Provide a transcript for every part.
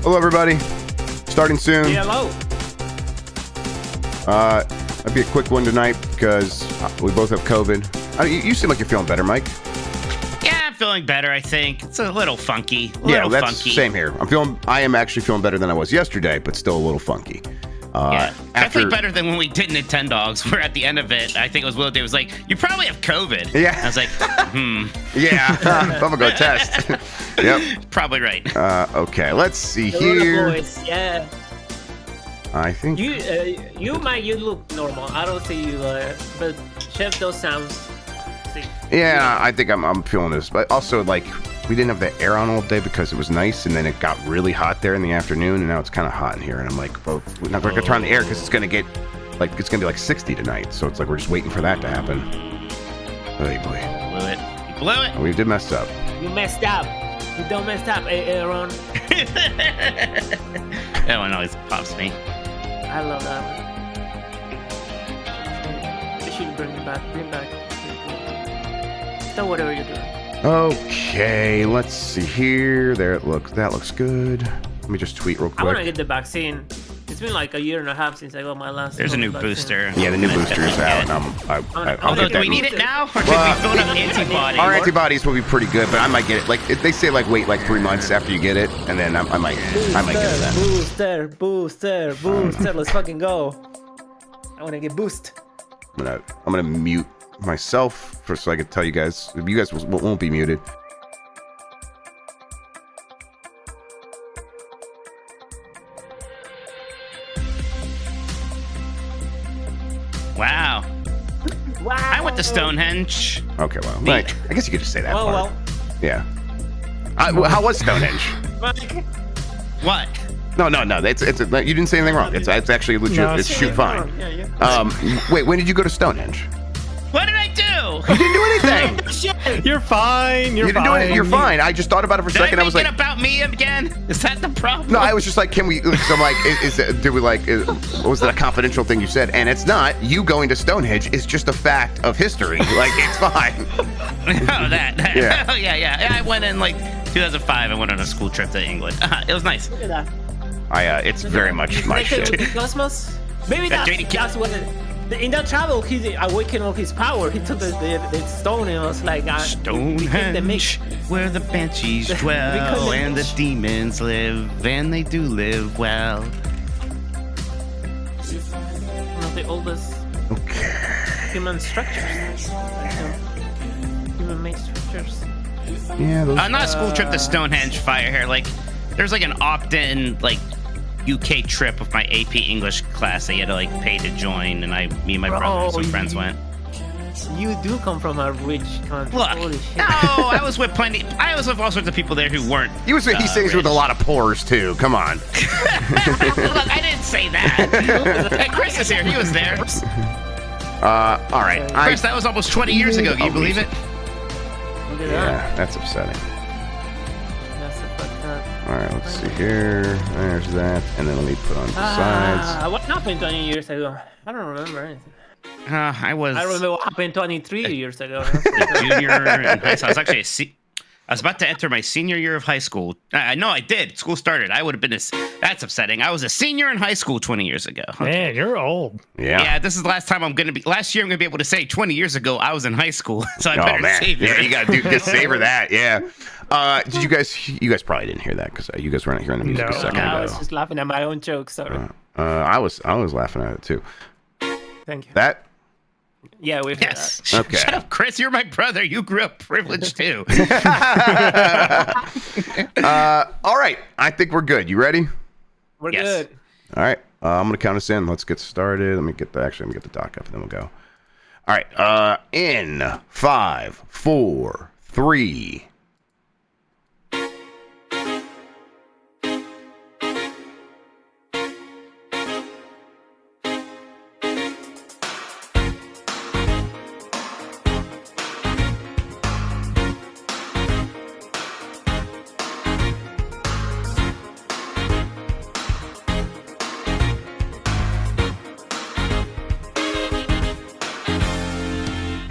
Hello, everybody. Starting soon. Yeah, hello. That'd be a quick one tonight because we both have COVID. You seem like you're feeling better, Mike. Yeah, I'm feeling better, I think. It's a little funky. Same here. I am actually feeling better than I was yesterday, but still a little funky. Definitely better than when we did Nintendogs, where at the end of it, I think it was Will Day was like, you probably have COVID. Yeah. I was like, Yeah, I'm gonna go test. Yep. Probably right. Okay, let's see here. Boys, yeah. I think You look normal. I don't see you, but Chef those sounds. Yeah, I think I'm feeling this, but also like we didn't have the air on all day because it was nice, and then it got really hot there in the afternoon, and now it's kind of hot in here, and I'm like, well, we're not gonna turn on the air because it's gonna be like 60 tonight, so it's like we're just waiting for that to happen. Oh boy, Blew it. You blew it. We did mess up. You messed up. You don't mess up, Aaron. That one always pops me. I love that one. You should bring it back. Bring it back. Do whatever you're doing. Okay, let's see here. There it looks. That looks good. Let me just tweet real quick. I want to get the vaccine. It's been like a year and a half since I got my last. There's a new vaccine. booster. Yeah, the new booster is out. I'll get Do that. we need it now, or should we build up antibodies? Our antibodies will be pretty good, but I might get it. Like they say, like wait like 3 months after you get it, and then I might get it then. Booster. Let's fucking go. I want to get boost. I'm gonna mute myself so I can tell you guys. You guys won't be muted. Wow. I went to Stonehenge. Okay, well, right. I guess you could just say that part. Well. Yeah. How was Stonehenge? What? No. You didn't say anything wrong. It's actually legit. No, it's shoot fine. Yeah. Wait, when did you go to Stonehenge? What did I do? You didn't do anything. You're fine. You didn't do it. You're fine. I just thought about it for a second. I was like, about me again? Is that the problem? no, I was just like, can we? So I'm like, was that a confidential thing you said? And it's not. You going to Stonehenge is just a fact of history. Like, it's fine. Oh, that. Yeah. Oh, yeah. I went in like 2005. I went on a school trip to England. It was nice. Look at that. It's very much my shit. With the cosmos. Maybe that's what in that travel he awakened all his power. He took the stone and was like Stonehenge, where the banshees dwell and the demons live, and they do live well. One of the oldest human structures. Human-made structures. Yeah, those. Not a school trip to Stonehenge fire here. Like, there's like an opt-in like UK trip with my AP English class that you had to like pay to join, and me and my brother and some friends went. You do come from a rich country. Look, Holy shit. no, I was with all sorts of people there who weren't. He sings rich. with a lot of pores too. Come on. Look, I didn't say that. Hey, Chris is here. He was there. All right. Chris, that was almost 20 years ago. Can you believe it? Look at Yeah, that. that's upsetting. That's a fucked up. All right, let's see here. There's that, and then let me put on the sides. What happened 20 years ago? I don't remember anything. I remember what happened 23 years ago. a junior in high school. I was actually I was about to enter my senior year of high school. No, I did. School started. I would have been that's upsetting. I was a senior in high school 20 years ago. Man, you're old. Yeah, this is the last time last year I'm going to be able to say 20 years ago I was in high school. So I better save it. Yeah, you got to just savor that. Yeah. Did you guys probably didn't hear that because you guys weren't hearing the music a second ago. I was just laughing at my own joke. Sorry. I was laughing at it too. Thank you. That? Yeah, we've heard Yes. that. Okay. Shut up, Chris. You're my brother. You grew up privileged too. All right. I think we're good. You ready? We're Yes. good. All right. I'm gonna count us in. Let's get started. Let me get the doc up, and then we'll go. All right. In 5, 4, 3.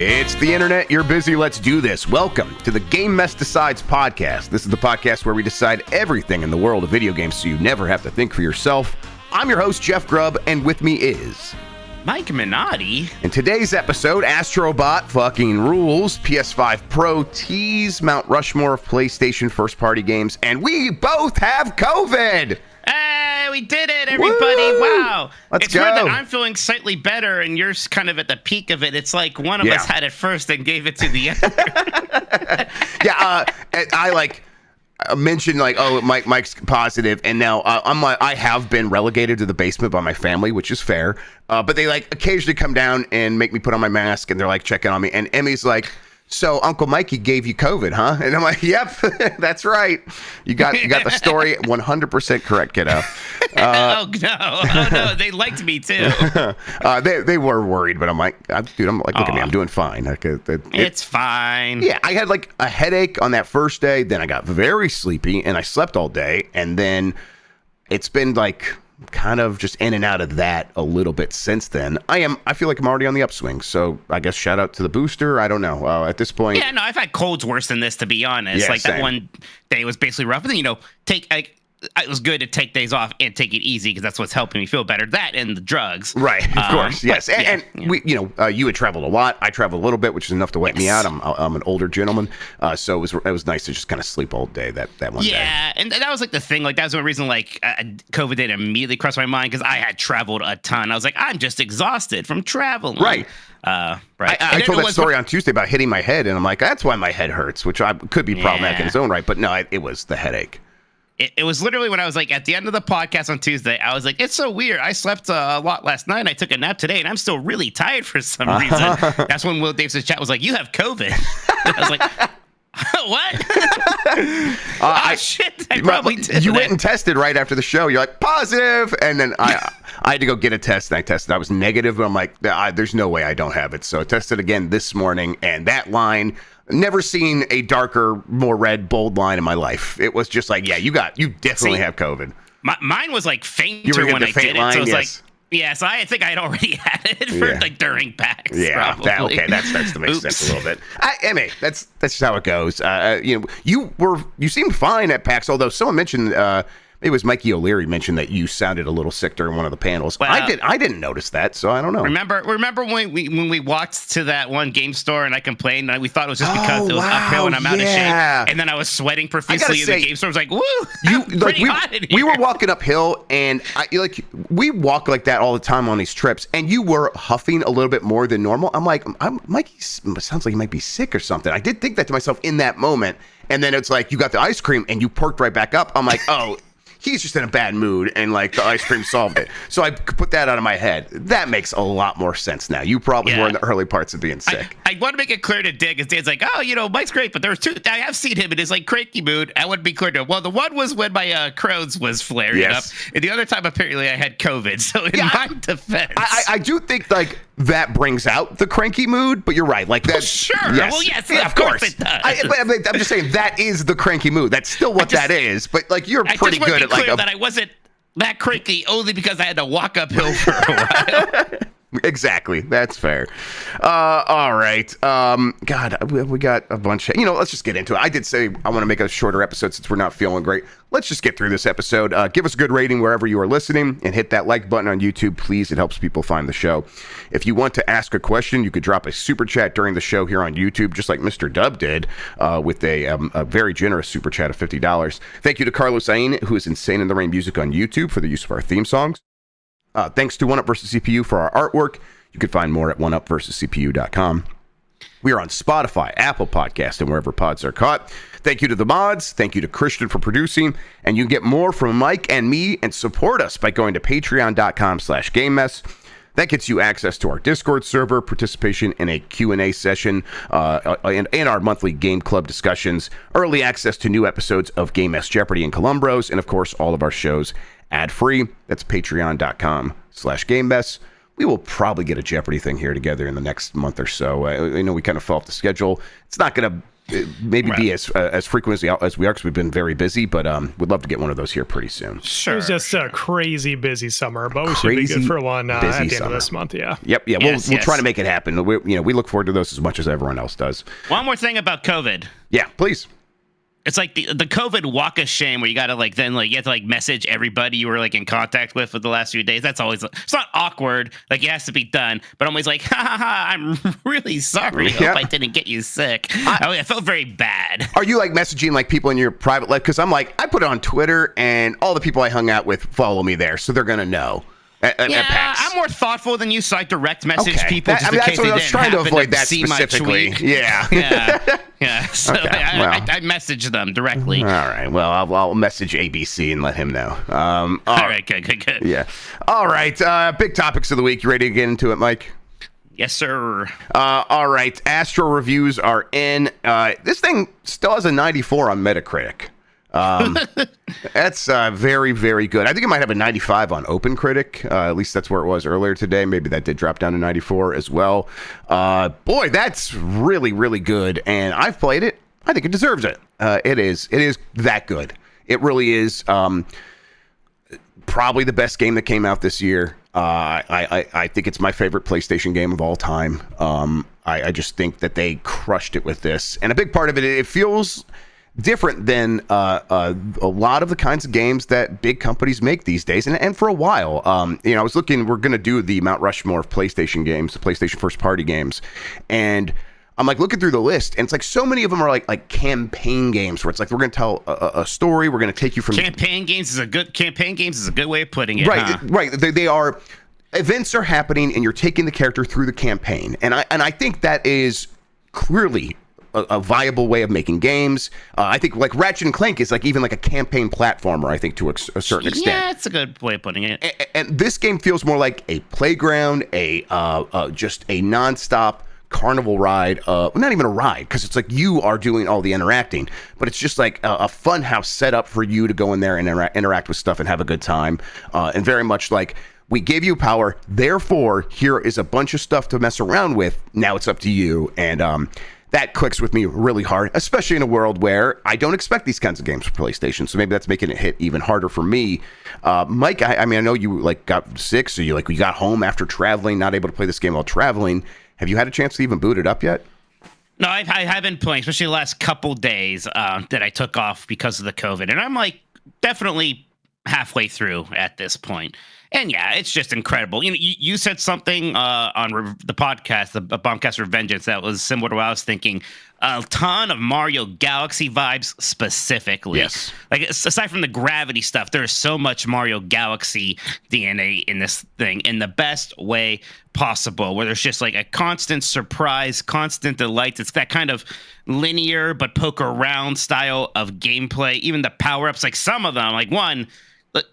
It's the internet. You're busy. Let's do this. Welcome to the Game Mess Decides podcast. This is the podcast where we decide everything in the world of video games so you never have to think for yourself. I'm your host, Jeff Grubb, and with me is Mike Minotti. In today's episode, Astro Bot fucking rules, PS5 Pro, tease, Mount Rushmore of PlayStation first-party games, and we both have COVID! Hey, we did it, everybody. Woo! Wow. Let's it's weird go. that I'm feeling slightly better and you're kind of at the peak of it. It's like one of us had it first and gave it to the other. I mentioned Mike's positive, and now I have been relegated to the basement by my family, which is fair. But they occasionally come down and make me put on my mask, and they're checking on me. And Emmy's like, "So Uncle Mikey gave you COVID, huh?" And I'm like, "Yep, that's right. You got the story 100% correct, kiddo." Oh no, they liked me too. They were worried, but I'm like, dude, look at me, I'm doing fine. It's fine. Yeah, I had a headache on that first day, then I got very sleepy, and I slept all day, and then it's been kind of just in and out of that a little bit since then. I feel like I'm already on the upswing, so I guess shout out to the booster. I don't know. At this point, yeah, no, I've had colds worse than this, to be honest. Yeah, that one day was basically rough. And then it was good to take days off and take it easy because that's what's helping me feel better. That and the drugs. Right, of course, yes. We, you had traveled a lot. I traveled a little bit, which is enough to wet me out. I'm an older gentleman, so it was nice to just kind of sleep all day that one day. Yeah, and that was the thing. That was one reason COVID didn't immediately cross my mind because I had traveled a ton. I was like, I'm just exhausted from traveling. Right. Right. I told that story on Tuesday about hitting my head, and I'm like, that's why my head hurts, which could be problematic in its own right. But no, it was the headache. It was literally when I was at the end of the podcast on Tuesday, I was like, it's so weird. I slept a lot last night and I took a nap today and I'm still really tired for some reason. That's when Will Davis's chat was like, you have COVID. I was like, what? Shit, I probably did. You went and tested right after the show. You're like, positive. And then I had to go get a test and I tested. I was negative, but I'm like, there's no way I don't have it. So I tested again this morning and that line, never seen a darker, more red, bold line in my life. It was just like, yeah, you definitely have COVID. Mine was fainter when I did it. So it was so I think I'd already had it for during PAX. Yeah, that starts to make sense a little bit. I mean, that's just how it goes. You seemed fine at PAX, although someone mentioned it was Mikey O'Leary mentioned that you sounded a little sick during one of the panels. Well, I didn't notice that, so I don't know. Remember when we walked to that one game store and I complained and we thought it was just because it was uphill and I'm out of shape, and then I was sweating profusely in the game store. I was like, woo, pretty hot in here. We were walking uphill and we walk like that all the time on these trips, and you were huffing a little bit more than normal. I'm like, Mikey sounds like he might be sick or something. I did think that to myself in that moment, and then it's like you got the ice cream and you perked right back up. I'm like, oh. He's just in a bad mood, and the ice cream solved it. So I put that out of my head. That makes a lot more sense now. You probably were in the early parts of being sick. I want to make it clear to Dick, because Dan's like, Mike's great, but there's two. I have seen him in his cranky mood. I want to be clear to him. Well, the one was when my Crohn's was flaring up, and the other time apparently I had COVID. So in my defense, I do think that brings out the cranky mood, but you're right. That sure. Yes. Well, yes, of course it does. I'm just saying that is the cranky mood. That's still what that is. But you're pretty good at that I wasn't that cranky only because I had to walk uphill for a while. Exactly. That's fair. All right. God, we got a bunch of, let's just get into it. I did say I want to make a shorter episode since we're not feeling great. Let's just get through this episode. Give us a good rating wherever you are listening and hit that like button on YouTube, please. It helps people find the show. If you want to ask a question, you could drop a super chat during the show here on YouTube, just like Mr. Dub did with a very generous super chat of $50. Thank you to Carlos Ain, who is Insane in the Rain Music on YouTube, for the use of our theme songs. Thanks to 1UP vs. CPU for our artwork. You can find more at 1UpVersusCPU.com. We are on Spotify, Apple Podcast, and wherever pods are caught. Thank you to the mods. Thank you to Christian for producing. And you can get more from Mike and me and support us by going to patreon.com/GameMess. That gets you access to our Discord server, participation in a Q&A session, and our monthly game club discussions, early access to new episodes of Game Mess Jeopardy and Columbros, and of course, all of our shows ad-free. That's patreon.com/GameMess. We will probably get a Jeopardy thing here together in the next month or so. I know we kind of fell off the schedule. It's not going to maybe be as frequent as we are, because we've been very busy, but we'd love to get one of those here pretty soon. It was just a crazy busy summer, but we should be good for one at the end of this month. Yeah. Yep. Yeah. We'll try to make it happen. We look forward to those as much as everyone else does. One more thing about COVID. Yeah, please. It's like the COVID walk of shame where you got to you have to message everybody you were in contact with for the last few days. That's always, it's not awkward. It has to be done, but I'm always ha ha ha, I'm really sorry. I hope I didn't get you sick. I felt very bad. Are you messaging people in your private life? Because I'm I put it on Twitter and all the people I hung out with follow me there. So they're going to know. I'm more thoughtable than you, so I direct message people just in case they didn't happen to see my tweet. Yeah. So I message them directly. All right. Well, I'll message ABC and let him know. All right. Good. Yeah. All right. Big topics of the week. You ready to get into it, Mike? Yes, sir. All right. Astro reviews are in. This thing still has a 94 on Metacritic. That's very, very good. I think it might have a 95 on OpenCritic. At least that's where it was earlier today. Maybe that did drop down to 94 as well. Boy, that's really, really good. And I've played it. I think it deserves it. It is that good. It really is. Probably the best game that came out this year. I think it's my favorite PlayStation game of all time. I just think that they crushed it with this. And a big part of it, it feels different than a lot of the kinds of games that big companies make these days, and for a while. I was looking. We're going to do the Mount Rushmore of PlayStation games, the PlayStation first party games, and I'm looking through the list, and it's so many of them are like campaign games where it's we're going to tell a story. We're going to take you from campaign games is a good way of putting it. Right, right. They are. Events are happening, and you're taking the character through the campaign, and I think that is clearly a viable way of making games. I think Ratchet and Clank is even a campaign platformer, I think, to a certain extent. Yeah, it's a good way of putting it. And this game feels more like a playground, just a nonstop carnival ride. Not even a ride, because it's you are doing all the interacting, but it's just a fun house set up for you to go in there and interact with stuff and have a good time. And very much we gave you power, therefore here is a bunch of stuff to mess around with. Now it's up to you. And that clicks with me really hard, especially in a world where I don't expect these kinds of games for PlayStation. So maybe that's making it hit even harder for me. Mike, I know you got sick, so you got home after traveling, not able to play this game while traveling. Have you had a chance to even boot it up yet? No, I haven't been playing, especially the last couple days that I took off because of the COVID. And I'm definitely halfway through at this point. And yeah, it's just incredible. You said something on the podcast, the Bombcast Revengeance, that was similar to what I was thinking. A ton of Mario Galaxy vibes specifically. Yes. Aside from the gravity stuff, there is so much Mario Galaxy DNA in this thing in the best way possible, where there's just a constant surprise, constant delight. It's that kind of linear but poke around style of gameplay. Even the power-ups, some of them, one...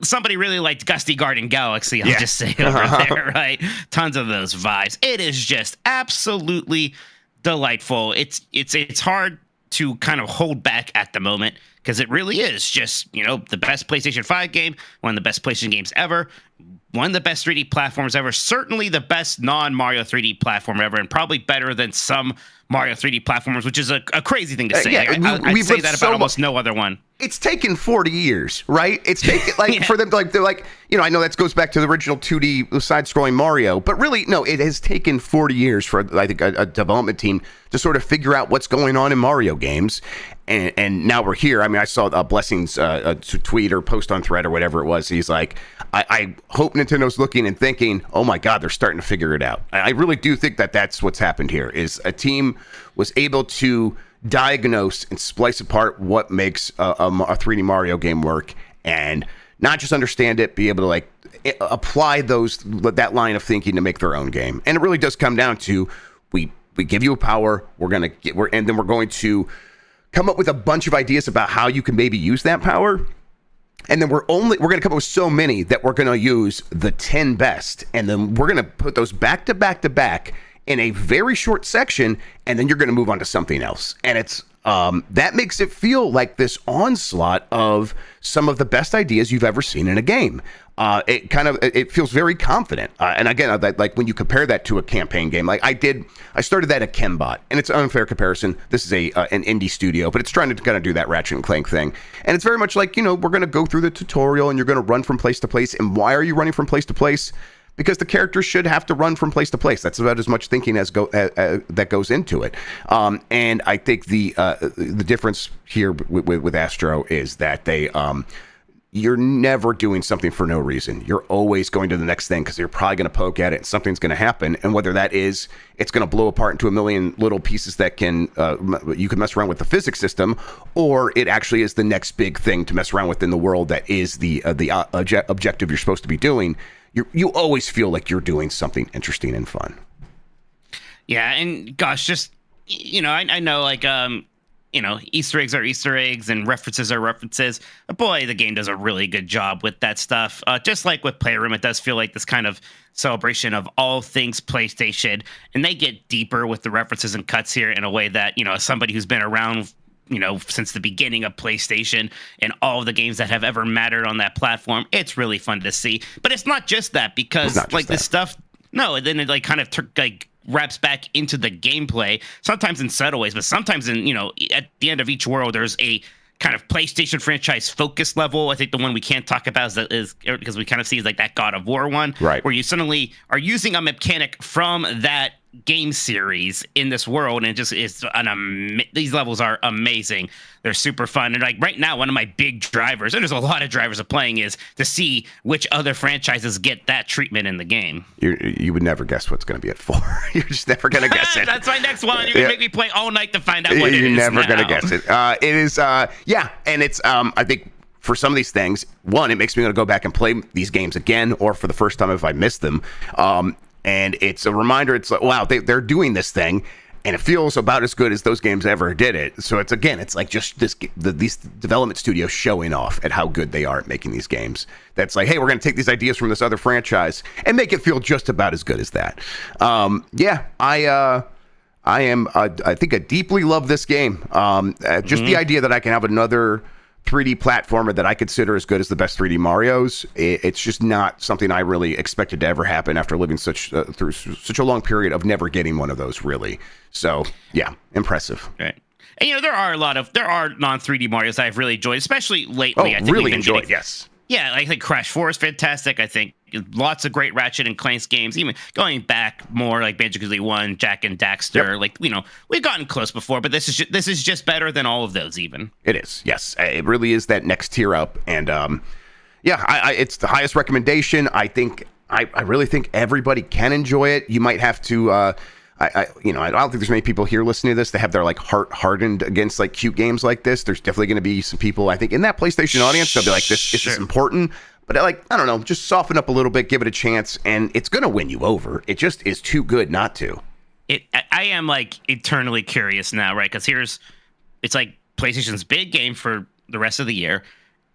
Somebody really liked Gusty Garden Galaxy, I'll just say over there, right? Tons of those vibes. It is just absolutely delightful. It's hard to kind of hold back at the moment, because it really is just, the best PlayStation 5 game, one of the best PlayStation games ever, one of the best 3D platforms ever, certainly the best non-Mario 3D platform ever, and probably better than some Mario 3D platformers, which is a crazy thing to say. I'd say that about almost no other one. It's taken 40 years, right? It's taken for them they're I know that goes back to the original 2D side-scrolling Mario, but really, no, it has taken 40 years for, I think, a development team to sort of figure out what's going on in Mario games. And now we're here. I saw Blessing's tweet or post on Thread or whatever it was. He's like, I hope Nintendo's looking and thinking, oh my God, they're starting to figure it out. I really do think that that's what's happened here, is a team was able to diagnose and splice apart what makes a 3D Mario game work, and not just understand it, be able to apply that line of thinking to make their own game. And it really does come down to, we give you a power, and then we're going to come up with a bunch of ideas about how you can maybe use that power. And then we're going to come up with so many that we're going to use the 10 best. And then we're going to put those back to back to back in a very short section. And then you're going to move on to something else. And it's that makes it feel like this onslaught of some of the best ideas you've ever seen in a game. It feels very confident. And again, like when you compare that to a campaign game, like I started that at Chembot, and it's an unfair comparison. This is an indie studio, but it's trying to kind of do that Ratchet and Clank thing. And it's very much like, we're going to go through the tutorial and you're going to run from place to place. And why are you running from place to place? Because the character should have to run from place to place. That's about as much thinking as that goes into it. And I think the difference here with Astro is that you're never doing something for no reason. You're always going to the next thing because you're probably going to poke at it and something's going to happen. And whether that is, it's going to blow apart into a million little pieces that you can mess around with the physics system, or it actually is the next big thing to mess around with in the world that is the objective you're supposed to be doing. You always feel like you're doing something interesting and fun. Yeah, and gosh, just, I know, like, Easter eggs are Easter eggs and references are references. But boy, the game does a really good job with that stuff. Just like with Playroom, it does feel like this kind of celebration of all things PlayStation. And they get deeper with the references and cuts here in a way that, as somebody who's been around since the beginning of PlayStation and all of the games that have ever mattered on that platform, it's really fun to see. But it's not just that, because this stuff, and then it kind of wraps back into the gameplay, sometimes in subtle ways, but sometimes in, at the end of each world, there's a kind of PlayStation franchise focus level. I think the one we can't talk about is because we kind of see is like that God of War one, right, where you suddenly are using a mechanic from that game series in this world, and it just is these levels are amazing. They're super fun, and like right now, one of my big drivers, and there's a lot of drivers of playing, is to see which other franchises get that treatment in the game. You would never guess what's going to be at 4. You're just never going to guess it. That's my next one. You're going to make me play all night to find out what it is. You're never going to guess it. It is, and it's, I think, for some of these things, one, it makes me want to go back and play these games again, or for the first time if I missed them. And it's a reminder. It's like, wow, they're doing this thing, and it feels about as good as those games ever did it. So it's like just these development studios showing off at how good they are at making these games. That's like, hey, we're going to take these ideas from this other franchise and make it feel just about as good as that. I think I deeply love this game. Just the idea that I can have another 3D platformer that I consider as good as the best 3D Marios. It's just not something I really expected to ever happen after living through such a long period of never getting one of those, really. So yeah, impressive. Right. And there are non-3D Marios I've really enjoyed, especially lately. I think really enjoyed. Yes. Yeah, I think Crash 4 is fantastic. I think lots of great Ratchet and Clank games, even going back more like Banjo-Kazooie 1, Jak and Daxter. Yep. We've gotten close before, but this is just better than all of those even. It is, yes. It really is that next tier up. And it's the highest recommendation. I really think everybody can enjoy it. You might have to... I don't think there's many people here listening to this that have their heart hardened against cute games like this. There's definitely going to be some people, I think, in that PlayStation audience they'll be like, this is important. But I don't know, just soften up a little bit, give it a chance, and it's going to win you over. It just is too good not to. I am eternally curious now, right? Because it's PlayStation's big game for the rest of the year,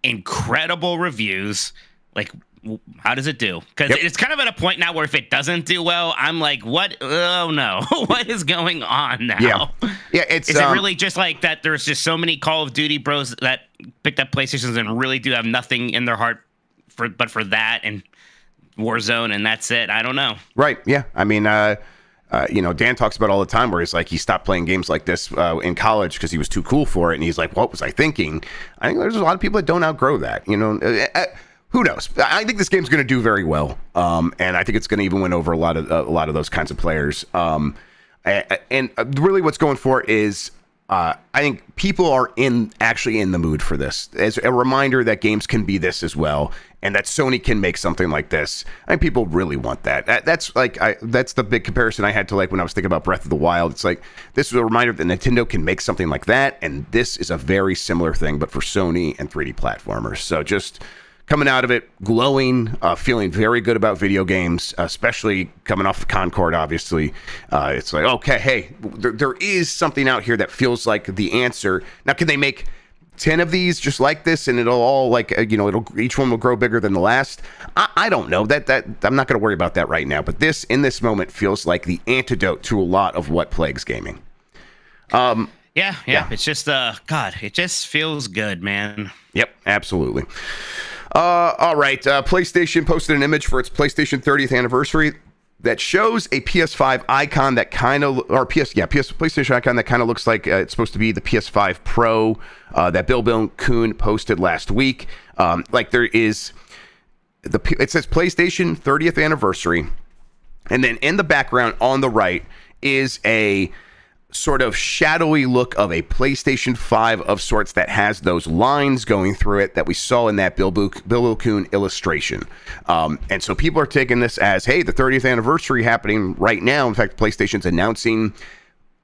incredible reviews, how does it do? Because it's kind of at a point now where if it doesn't do well, I'm like, what? Oh, no. What is going on now? Yeah. Is it really just that there's just so many Call of Duty bros that picked up PlayStations and really do have nothing in their heart but for that and Warzone, and that's it? I don't know. Right. Yeah. I mean, Dan talks about all the time where he's he stopped playing games like this in college because he was too cool for it. And he's like, what was I thinking? I think there's a lot of people that don't outgrow that, who knows? I think this game's going to do very well, and I think it's going to even win over a lot of those kinds of players. And really, what's going for is, I think people are actually in the mood for this. As a reminder that games can be this as well, and that Sony can make something like this. I think people really want that. That's the big comparison I had to when I was thinking about Breath of the Wild. It's this is a reminder that Nintendo can make something like that, and this is a very similar thing, but for Sony and 3D platformers. So just coming out of it, glowing, feeling very good about video games, especially coming off of Concord, obviously. It's okay, hey, there is something out here that feels like the answer. Now, can they make 10 of these just like this, and it'll all each one will grow bigger than the last? I don't know. That I'm not going to worry about that right now. But in this moment feels like the antidote to a lot of what plagues gaming. Yeah. It's just God, it just feels good, man. Yep, absolutely. All right, PlayStation posted an image for its PlayStation 30th anniversary that shows a PS5 icon that kind of, or PlayStation icon that kind of looks like it's supposed to be the PS5 Pro that Bill Kuhn posted last week. Like there is it says PlayStation 30th anniversary, and then in the background on the right is a sort of shadowy look of a PlayStation 5 of sorts that has those lines going through it that we saw in that Bill Kuhn illustration. And so people are taking this as, hey, the 30th anniversary happening right now. In fact, PlayStation's announcing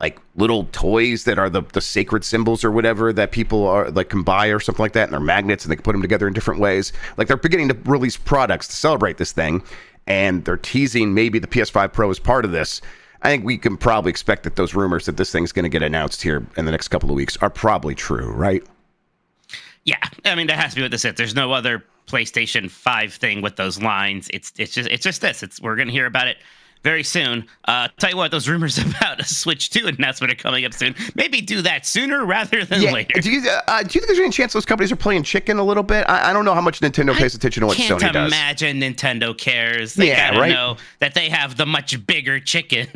like little toys that are the sacred symbols or whatever that people are like can buy or something like that, and they're magnets and they can put them together in different ways. Like they're beginning to release products to celebrate this thing, and they're teasing maybe the PS5 Pro is part of this. I think we can probably expect that those rumors that this thing's going to get announced here in the next couple of weeks are probably true, right? Yeah, I mean that has to be what this is. There's no other PlayStation 5 thing with those lines. It's just this. We're going to hear about it very soon. Tell you what, those rumors about a Switch 2 announcement are coming up soon. Maybe do that sooner rather than later. Do you think there's any chance those companies are playing chicken a little bit? I don't know how much Nintendo pays attention to what Sony does. I can't imagine Nintendo cares. They gotta know that they have the much bigger chicken.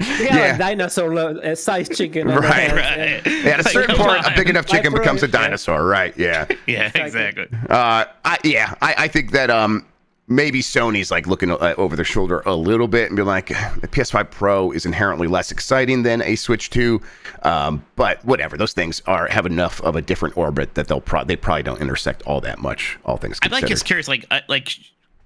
A dinosaur sized chicken. Right. Yeah, at a certain point, a big enough chicken becomes a dinosaur. Right. Yeah. Yeah, exactly. I think that maybe Sony's like looking over their shoulder a little bit and be like, the PS5 Pro is inherently less exciting than a Switch 2, but whatever. Those things have enough of a different orbit that they probably don't intersect all that much. All things considered. I'm just curious, like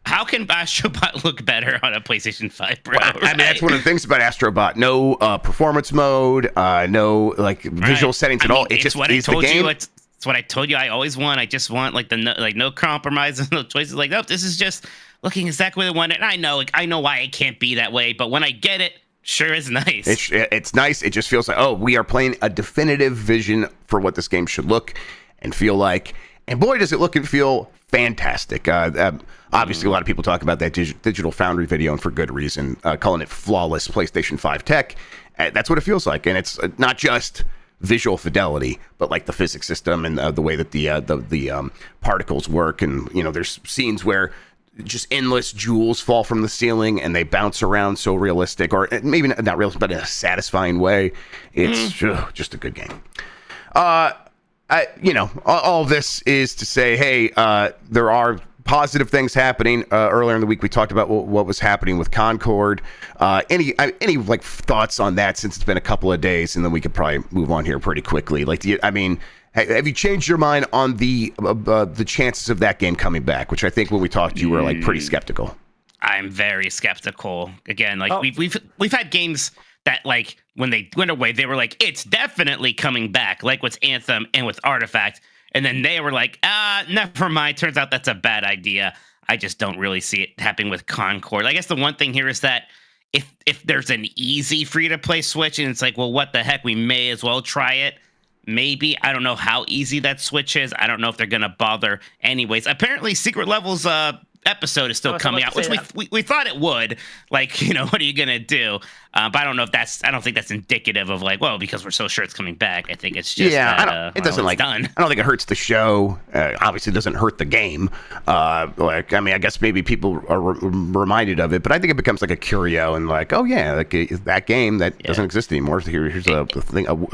how can Astro Bot look better on a PlayStation 5 Pro? Well, I mean, that's one of the things about Astro Bot. No performance mode, no like visual settings at all. It just is the game. It's what I told you I always want. I just want no compromises, no choices. Like, nope, this is just looking exactly the one. And I know why it can't be that way, but when I get it, sure is nice. It's nice. It just feels like, oh, we are playing a definitive vision for what this game should look and feel like. And boy, does it look and feel fantastic. Obviously, a lot of people talk about that Digital Foundry video, and for good reason, calling it flawless PlayStation 5 tech. That's what it feels like. And it's not just visual fidelity, but like the physics system and the way that the particles work. And, you know, there's scenes where just endless jewels fall from the ceiling and they bounce around so realistic, or maybe not realistic, but in a satisfying way. It's just a good game. All of this is to say, hey, there are positive things happening. Earlier in the week, we talked about what was happening with Concord. Any like thoughts on that, since it's been a couple of days, and then we could probably move on here pretty quickly. Like, have you changed your mind on the chances of that game coming back? Which I think when we talked, you were like pretty skeptical. I'm very skeptical. Again, like we've had games that, like, when they went away, they were like, it's definitely coming back, like with Anthem and with Artifact. And then they were like, never mind. Turns out that's a bad idea. I just don't really see it happening with Concord. I guess the one thing here is that if there's an easy free-to-play Switch and it's like, well, what the heck? We may as well try it. Maybe. I don't know how easy that Switch is. I don't know if they're going to bother anyways. Apparently, Secret Levels episode is still coming out, which we thought it would. Like, you know, what are you going to do? But I don't know if I don't think that's indicative of like, well, because we're so sure it's coming back. I think it's just, it doesn't done. I don't think it hurts the show. Obviously it doesn't hurt the game. I guess maybe people are reminded of it, but I think it becomes like a curio and like, oh yeah, like that game that doesn't exist anymore. Here's a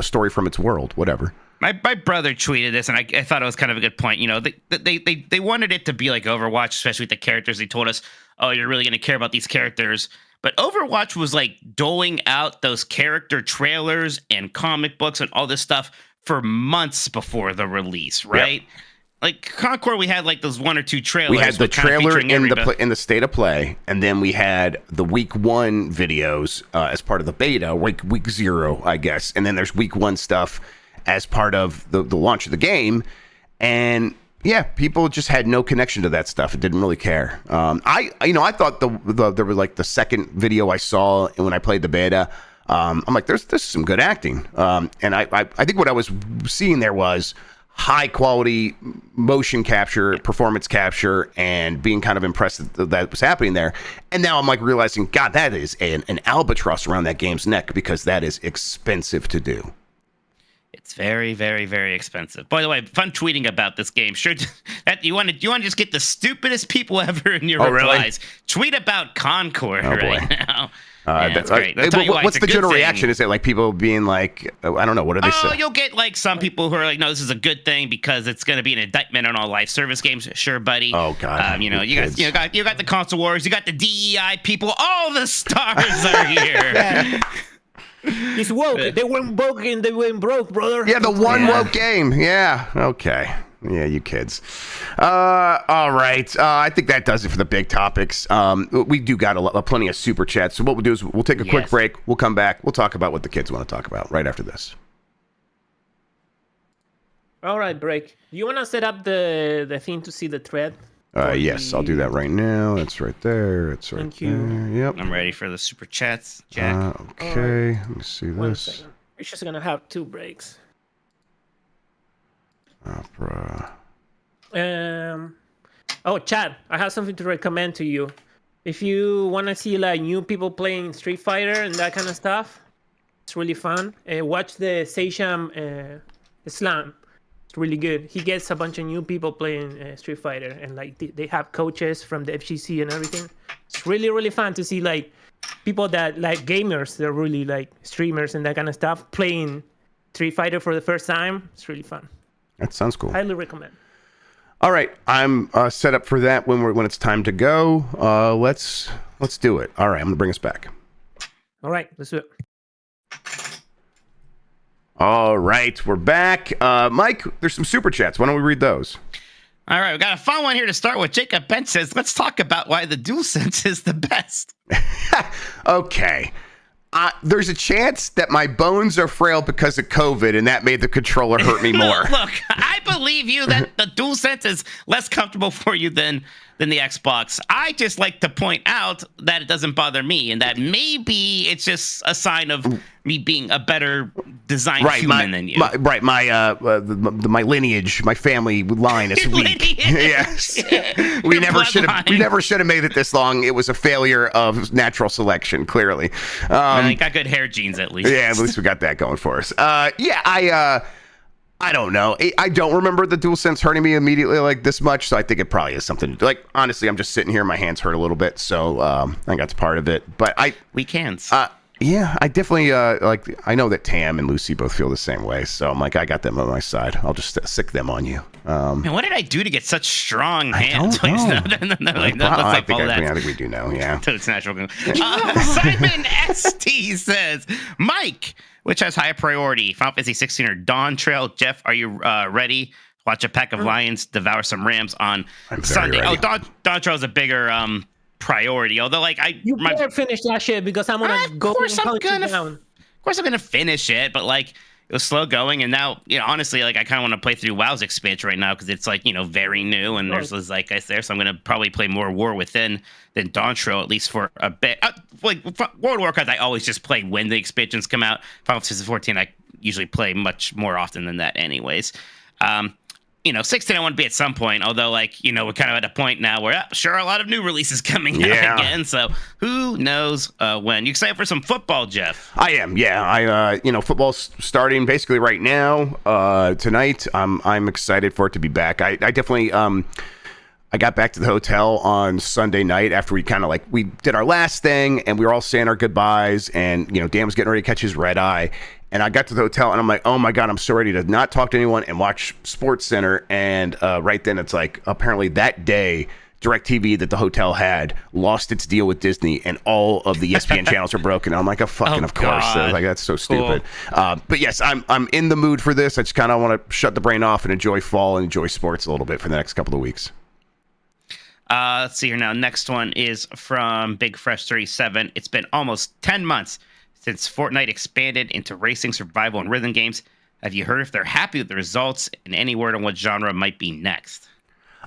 story from its world, whatever. My brother tweeted this, and I thought it was kind of a good point. You know, they wanted it to be like Overwatch, especially with the characters. They told us, oh, you're really going to care about these characters. But Overwatch was like doling out those character trailers and comic books and all this stuff for months before the release, right? Yep. Like Concord, we had like those one or two trailers. We had the trailer in the state of play, and then we had the week 1 videos as part of the beta, week 0, I guess. And then there's week 1 stuff as part of the launch of the game. And yeah, people just had no connection to that stuff. It didn't really care. I thought there was like the second video I saw when I played the beta. I'm like, there's some good acting. And I think what I was seeing there was high quality motion capture, performance capture, and being kind of impressed that was happening there. And now I'm like realizing, God, that is an albatross around that game's neck, because that is expensive to do. It's very, very, very expensive. By the way, fun tweeting about this game. Sure, that you want to just get the stupidest people ever in your replies. Really? Tweet about Concord right now. That's great. What's the general reaction? Is it like people being like, I don't know, what do they say? You'll get like some people who are like, no, this is a good thing because it's going to be an indictment on all live service games. Sure, buddy. Oh God. You got the console wars, you got the DEI people. All the stars are here. It's woke. They went broke and they went broke, brother. Yeah, the one woke game. Yeah. Okay. Yeah, you kids. All right. I think that does it for the big topics. We do got plenty of super chats. So what we'll do is we'll take a quick break. We'll come back. We'll talk about what the kids want to talk about right after this. All right, break. You want to set up the thing to see the thread? Yes, I'll do that right now. It's right there. It's right there. Yep. I'm ready for the super chats, Jack. Okay. Let me see One this. second. We're just going to have 2 breaks. Opera. Chad, I have something to recommend to you. If you want to see like new people playing Street Fighter and that kind of stuff, it's really fun. Watch the Seycham Slam. It's really good. He gets a bunch of new people playing Street Fighter, and like they have coaches from the FGC and everything. It's really, really fun to see like people that like gamers, they're really like streamers and that kind of stuff, playing Street Fighter for the first time. It's really fun. That sounds cool. Highly recommend. All right, I'm set up for that when it's time to go. Let's do it. All right, I'm gonna bring us back. All right, let's do it. All right, we're back. Mike, there's some super chats. Why don't we read those? All right, we got a fun one here to start with. Jacob Bench says, let's talk about why the DualSense is the best. Okay. There's a chance that my bones are frail because of COVID, and that made the controller hurt me more. Look, I believe you that the DualSense is less comfortable for you than the Xbox. I just like to point out that it doesn't bother me, and that maybe it's just a sign of me being a better designed human than you. My lineage, my family line is weak. Yes, we never should have made it this long. It was a failure of natural selection, clearly. You got good hair genes, at least. Yeah, at least we got that going for us. I don't know. I don't remember the DualSense hurting me immediately like this much, so I think it probably is something. Like, honestly, I'm just sitting here, my hands hurt a little bit, so I think that's part of it. But we can. Yeah, I definitely I know that Tam and Lucy both feel the same way, so I'm like, I got them on my side. I'll just sick them on you. Man, what did I do to get such strong hands? I think we do know. Yeah, it's natural. Simon ST says, Mike, which has higher priority, Final Fantasy 16 or Dawn Trail? Jeff, are you ready? Watch a pack of lions devour some rams on Sunday. Ready. Oh, Dawn Trail is a bigger priority. Although, like, you better finish that shit because I'm gonna go. Of course, I'm gonna finish it, but like, it was slow going, and now, honestly, like, I kind of want to play through WoW's expansion right now because it's like, very new, and there's this zeitgeist there. So I'm gonna probably play more War Within than Dawn Trail, at least for a bit. Like World of Warcraft, I always just play when the expansions come out. Final Fantasy 14, I usually play much more often than that, anyways. 16 I want to be at some point, although, like, we're kind of at a point now where sure, a lot of new releases coming out again, so who knows when. You excited for some football, Jeff? I am, yeah. Football's starting basically right now. Tonight, I'm excited for it to be back. I definitely I got back to the hotel on Sunday night after we kind of we did our last thing and we were all saying our goodbyes, and Dan was getting ready to catch his red eye. And I got to the hotel and I'm like, oh my God, I'm so ready to not talk to anyone and watch Sports Center. And right then it's like, apparently that day, DirecTV that the hotel had lost its deal with Disney and all of the ESPN channels are broken. I'm like, of course. Like, that's so stupid. Cool. But yes, I'm in the mood for this. I just kind of want to shut the brain off and enjoy fall and enjoy sports a little bit for the next couple of weeks. Let's see here now. Next one is from Big Fresh 37. It's been almost 10 months since Fortnite expanded into racing, survival, and rhythm games. Have you heard if they're happy with the results, and any word on what genre might be next?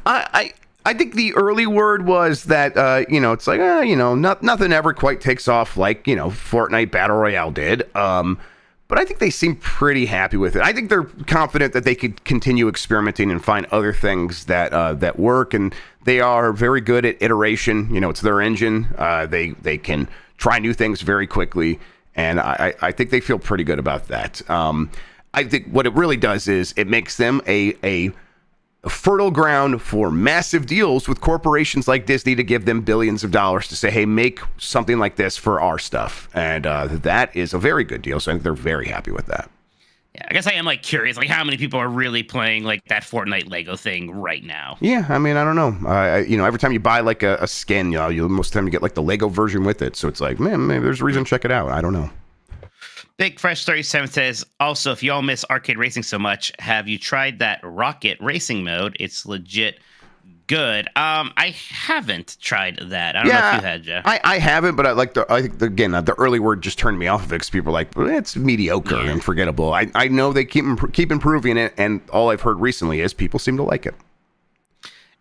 I think the early word was that, it's like, nothing ever quite takes off like, Fortnite Battle Royale did. But but I think they seem pretty happy with it. I think they're confident that they could continue experimenting and find other things that work, and they are very good at iteration. It's their engine. They can try new things very quickly, and I think they feel pretty good about that. I think what it really does is it makes them a fertile ground for massive deals with corporations like Disney to give them billions of dollars to say, hey, make something like this for our stuff. And that is a very good deal. So I think they're very happy with that. Yeah, I guess I am curious, how many people are really playing that Fortnite Lego thing right now? Yeah, I mean, I don't know. Every time you buy a skin, most of the time you get the Lego version with it. So it's man, maybe there's a reason to check it out. I don't know. Big Fresh 37 says, also, if y'all miss arcade racing so much, have you tried that Rocket Racing mode? It's legit good. I haven't tried that. I don't know if you had, Jeff. I haven't, but I think the early word just turned me off of it because people are like, it's mediocre and forgettable. I know they keep improving it, and all I've heard recently is people seem to like it.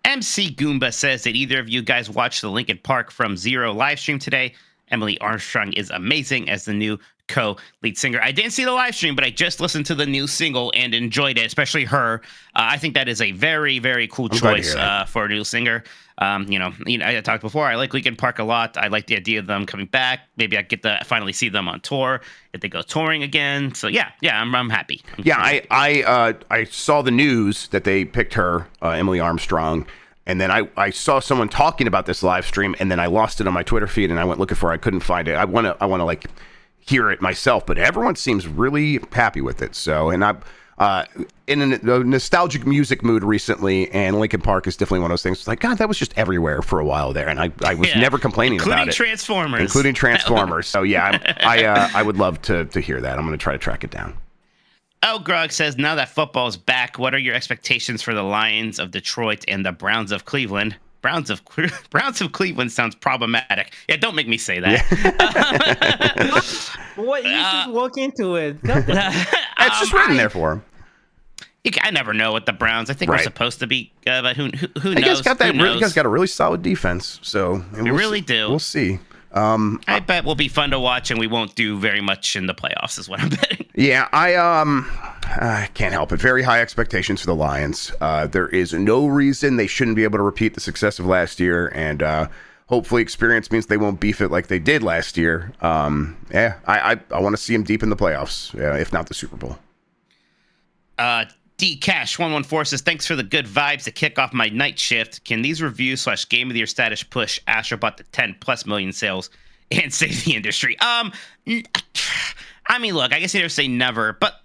MC Goomba says, did either of you guys watch the Linkin Park from Zero live stream today? Emily Armstrong is amazing as the new co-lead singer. I didn't see the live stream, but I just listened to the new single and enjoyed it, especially her. I think that is a very, very cool choice for a new singer. I talked before, I like Linkin Park a lot. I like the idea of them coming back. Maybe I get to finally see them on tour if they go touring again. So yeah, I'm happy. I saw the news that they picked her, Emily Armstrong. And then I saw someone talking about this live stream, and then I lost it on my Twitter feed, and I went looking for it. I couldn't find it. I want to hear it myself, but everyone seems really happy with it. So, and I'm in a nostalgic music mood recently, and Linkin Park is definitely one of those things. It's God, that was just everywhere for a while there, and I was never complaining about it. Including Transformers. So yeah, I would love to hear that. I'm going to try to track it down. Oh, Grog says, now that football's back, what are your expectations for the Lions of Detroit and the Browns of Cleveland? Browns of Cleveland sounds problematic. Yeah, don't make me say that. What? You just walk into it. It's just written there for him. I never know what the Browns. I think we're supposed to be, but who knows? You guys got you guys got a really solid defense, so we really do. We'll see. I bet will be fun to watch, and we won't do very much in the playoffs, is what I'm betting. Yeah, I can't help it. Very high expectations for the Lions. There is no reason they shouldn't be able to repeat the success of last year, and hopefully experience means they won't beef it like they did last year. I want to see them deep in the playoffs, if not the Super Bowl. DCash114 says, thanks for the good vibes to kick off my night shift. Can these reviews / game of the year status push Astro Bot to 10+ million sales and save the industry? I mean, look, I guess you never say never, but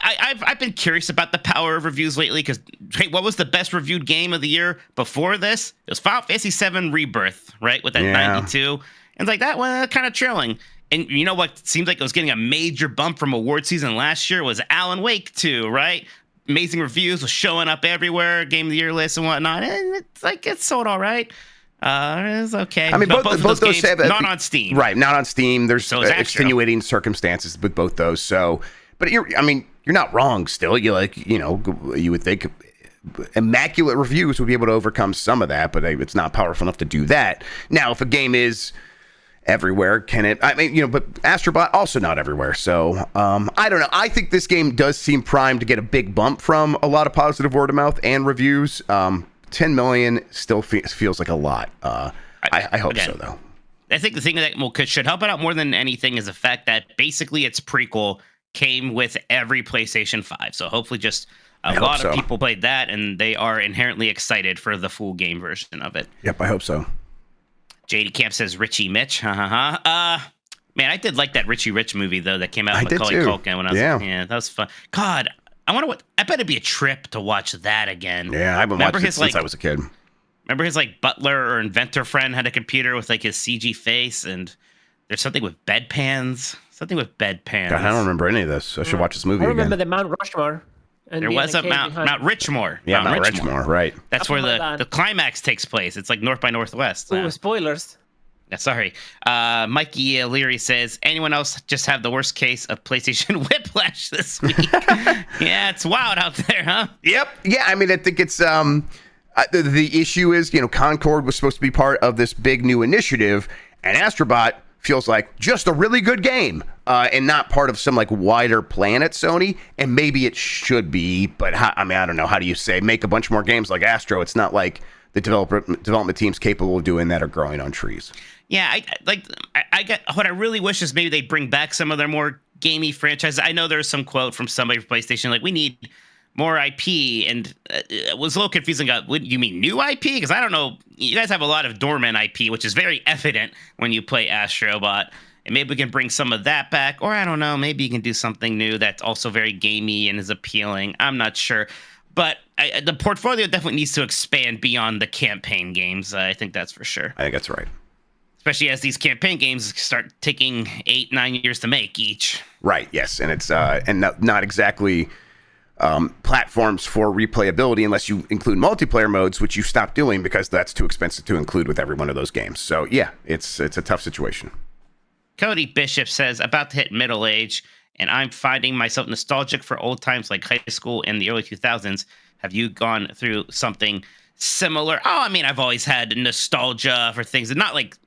I've been curious about the power of reviews lately because, hey, what was the best reviewed game of the year before this? It was Final Fantasy VII Rebirth, right? With that 92. And like that one, kind of trailing. And you know what seems like it was getting a major bump from award season last year was Alan Wake 2, right? Amazing reviews, was showing up everywhere, game of the year list and whatnot. And it's sold all right. It's okay. I mean, both those games have not on Steam. Right, not on Steam. There's extenuating circumstances with both those. So, but you're not wrong still. You would think immaculate reviews would be able to overcome some of that, but it's not powerful enough to do that. Now, if a game is everywhere, can it? I mean, but Astro Bot also not everywhere. So I don't know. I think this game does seem primed to get a big bump from a lot of positive word of mouth and reviews. 10 million still feels like a lot. I hope so, though. I think the thing that should help it out more than anything is the fact that basically its prequel came with every PlayStation 5. So hopefully just a lot of people played that, and they are inherently excited for the full game version of it. Yep, I hope so. JD Camp says Richie Mitch. Man, I did like that Richie Rich movie though that came out with Macaulay Culkin when I was that was fun. God, I bet it'd be a trip to watch that again. Yeah, I've been watching it since I was a kid. Remember his butler or inventor friend had a computer with his CG face, and there's something with bedpans. God, I don't remember any of this. I should watch this movie I remember again. the Mount Rushmore. There was a Mount Richmore. Yeah, Mount Richmore, right. That's where the climax takes place. It's like North by Northwest. Ooh, spoilers. Yeah, sorry. Mikey Leary says, anyone else just have the worst case of PlayStation Whiplash this week? Yeah, it's wild out there, huh? Yep. Yeah, I mean, I think it's the issue is, Concord was supposed to be part of this big new initiative, and Astro Bot feels like just a really good game and not part of some like wider plan at Sony. And maybe it should be, but I don't know. How do you say make a bunch more games like Astro? It's not like the development teams capable of doing that are growing on trees. Yeah, I get what I really wish is maybe they bring back some of their more gamey franchises. I know there's some quote from somebody from PlayStation like we need more IP, and it was a little confusing. What you mean new IP? Because I don't know. You guys have a lot of dormant IP, which is very evident when you play Astro Bot. And maybe we can bring some of that back, or I don't know. Maybe you can do something new that's also very gamey and is appealing. I'm not sure. But the portfolio definitely needs to expand beyond the campaign games. I think that's for sure. I think that's right. Especially as these campaign games start taking 8-9 years to make each. Right. Yes, and it's not exactly platforms for replayability unless you include multiplayer modes, which you stop doing because that's too expensive to include with every one of those games. So yeah, it's a tough situation. Cody Bishop says, about to hit middle age, and I'm finding myself nostalgic for old times like high school and the early 2000s. Have you gone through something similar? Oh, I mean, I've always had nostalgia for things, and not like,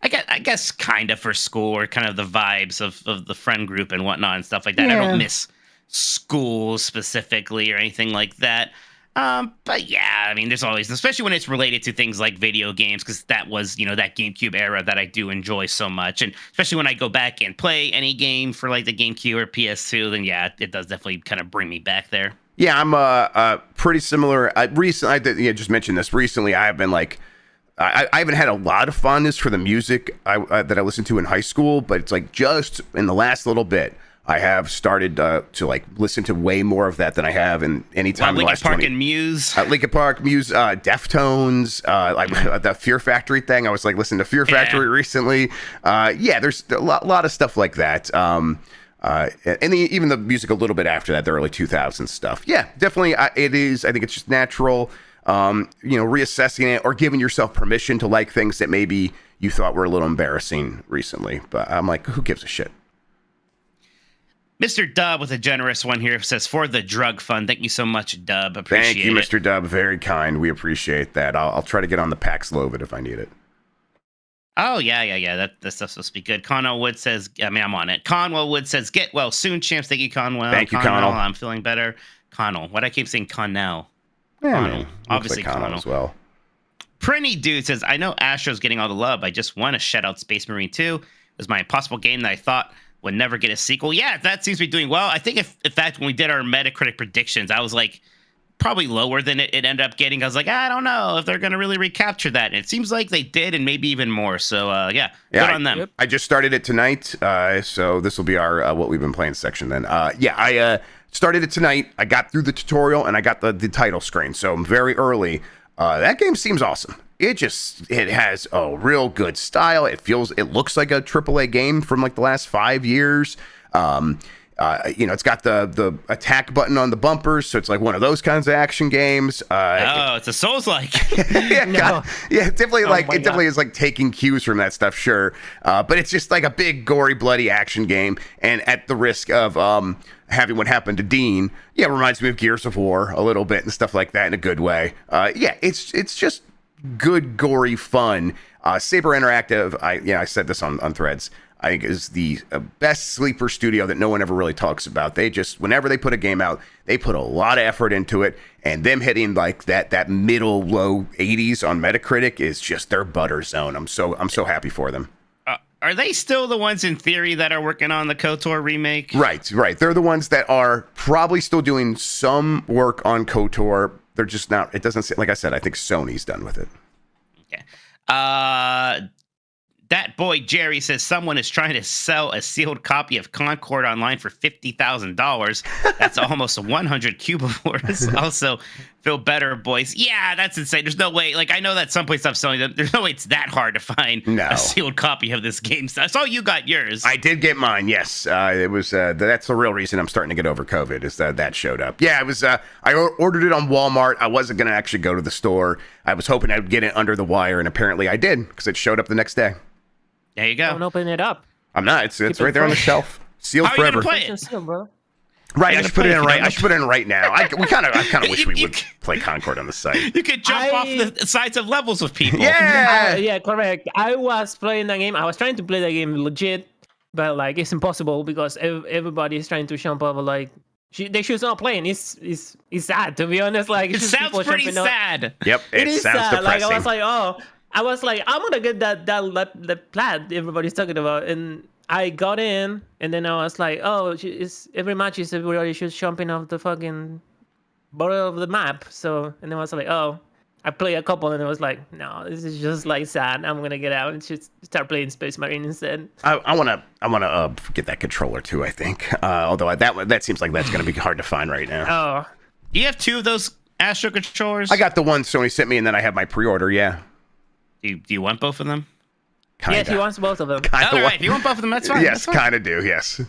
I guess kind of for school or kind of the vibes of the friend group and whatnot and stuff like that. Yeah. I don't miss school specifically or anything like that. But yeah, I mean, there's always, especially when it's related to things like video games, because that was, that GameCube era that I do enjoy so much. And especially when I go back and play any game for like the GameCube or PS2, then yeah, it does definitely kind of bring me back there. Yeah, I'm pretty similar. Recently, I just mentioned this. Recently, I have been like, I haven't had a lot of fondness for the music that I listened to in high school, but it's like just in the last little bit, I have started to like listen to way more of that than I have in any time in the last 20 Linkin Park and Muse. Linkin Park, Muse, Deftones, like the Fear Factory thing. I was like listening to Fear Factory recently. Yeah, there's a lot of stuff like that. And even the music a little bit after that, the early 2000s stuff. Yeah, definitely. It is. I think it's just natural. Reassessing it or giving yourself permission to like things that maybe you thought were a little embarrassing recently. But I'm like, who gives a shit? Mr. Dub with a generous one here says, for the drug fund. Thank you so much, Dub. Appreciate it. Thank you, Mr. Dub. Very kind. We appreciate that. I'll try to get on the Paxlovid if I need it. Oh, yeah. That stuff's supposed to be good. Conwell Wood says, I'm on it. Conwell Wood says, get well soon, champs. Thank you, Conwell. Thank you, Connell. I'm feeling better. Connell. Why do I keep saying Connell? Yeah, man. Obviously, like Connell as well. Prinny Dude says, I know Astro's getting all the love. I just want to shout out Space Marine 2. It was my impossible game that I thought would never get a sequel. Yeah, that seems to be doing well. I think in fact, when we did our Metacritic predictions, I was like probably lower than it ended up getting. I was like, I don't know if they're going to really recapture that. And it seems like they did, and maybe even more. So yeah, good on them. I just started it tonight. So this will be our what we've been playing section then. I started it tonight. I got through the tutorial and I got the title screen. So I'm very early. That game seems awesome. It has a real good style. It looks like a AAA game from like the last 5 years. It's got the attack button on the bumpers, so it's like one of those kinds of action games. It's a Souls-like. Definitely definitely is like taking cues from that stuff, sure. But it's just like a big, gory, bloody action game, and at the risk of having what happened to Dean, it reminds me of Gears of War a little bit and stuff like that in a good way. It's just good, gory fun. Saber Interactive, I said this on Threads, I think is the best sleeper studio that no one ever really talks about. They just, whenever they put a game out, they put a lot of effort into it, and them hitting like that middle low 80s on Metacritic is just their butter zone. I'm so happy for them. Are they still the ones in theory that are working on the KOTOR remake? Right. They're the ones that are probably still doing some work on KOTOR. They're just not, it doesn't say, like I said, I think Sony's done with it. Okay. That boy Jerry says someone is trying to sell a sealed copy of Concord online for $50,000. That's almost 100 cubivores. Also, feel better, boys. Yeah, that's insane. There's no way. Like, I know that some place stopped selling them. There's no way it's that hard to find a sealed copy of this game. So I saw you got yours. I did get mine. Yes, it was. That's the real reason I'm starting to get over COVID. Is that showed up? Yeah, it was. I ordered it on Walmart. I wasn't gonna actually go to the store. I was hoping I'd get it under the wire, and apparently I did because it showed up the next day. There you go. Don't open it up. I'm not. It's right there on the shelf, sealed forever. How are you gonna play it? Right, I should put it in right. I should put it in right now. I kind of wish we would play Concord on the site. You could jump off the sides of levels with people. Yeah, yeah, correct. I was playing the game. I was trying to play the game legit, but like it's impossible because everybody is trying to jump over. Like they should stop playing. It's sad, to be honest. Like it sounds pretty sad. Yep, it sounds sad. depressing. Like I was like, I'm gonna get that plat everybody's talking about, and I got in, and then I was like, oh, every match is everybody just jumping off the fucking border of the map. So, and then I was like, oh, I played a couple, and I was like, no, this is just like sad. I'm gonna get out and just start playing Space Marine instead. I wanna get that controller too. I think, although that seems like that's gonna be hard to find right now. Oh, Do you have two of those Astro controllers? I got the one Sony sent me, and then I have my pre-order. Yeah. Do you want both of them? Kinda. yes, he wants both of them. All right, if you want both of them, that's fine. Yes, kind of do. Yes.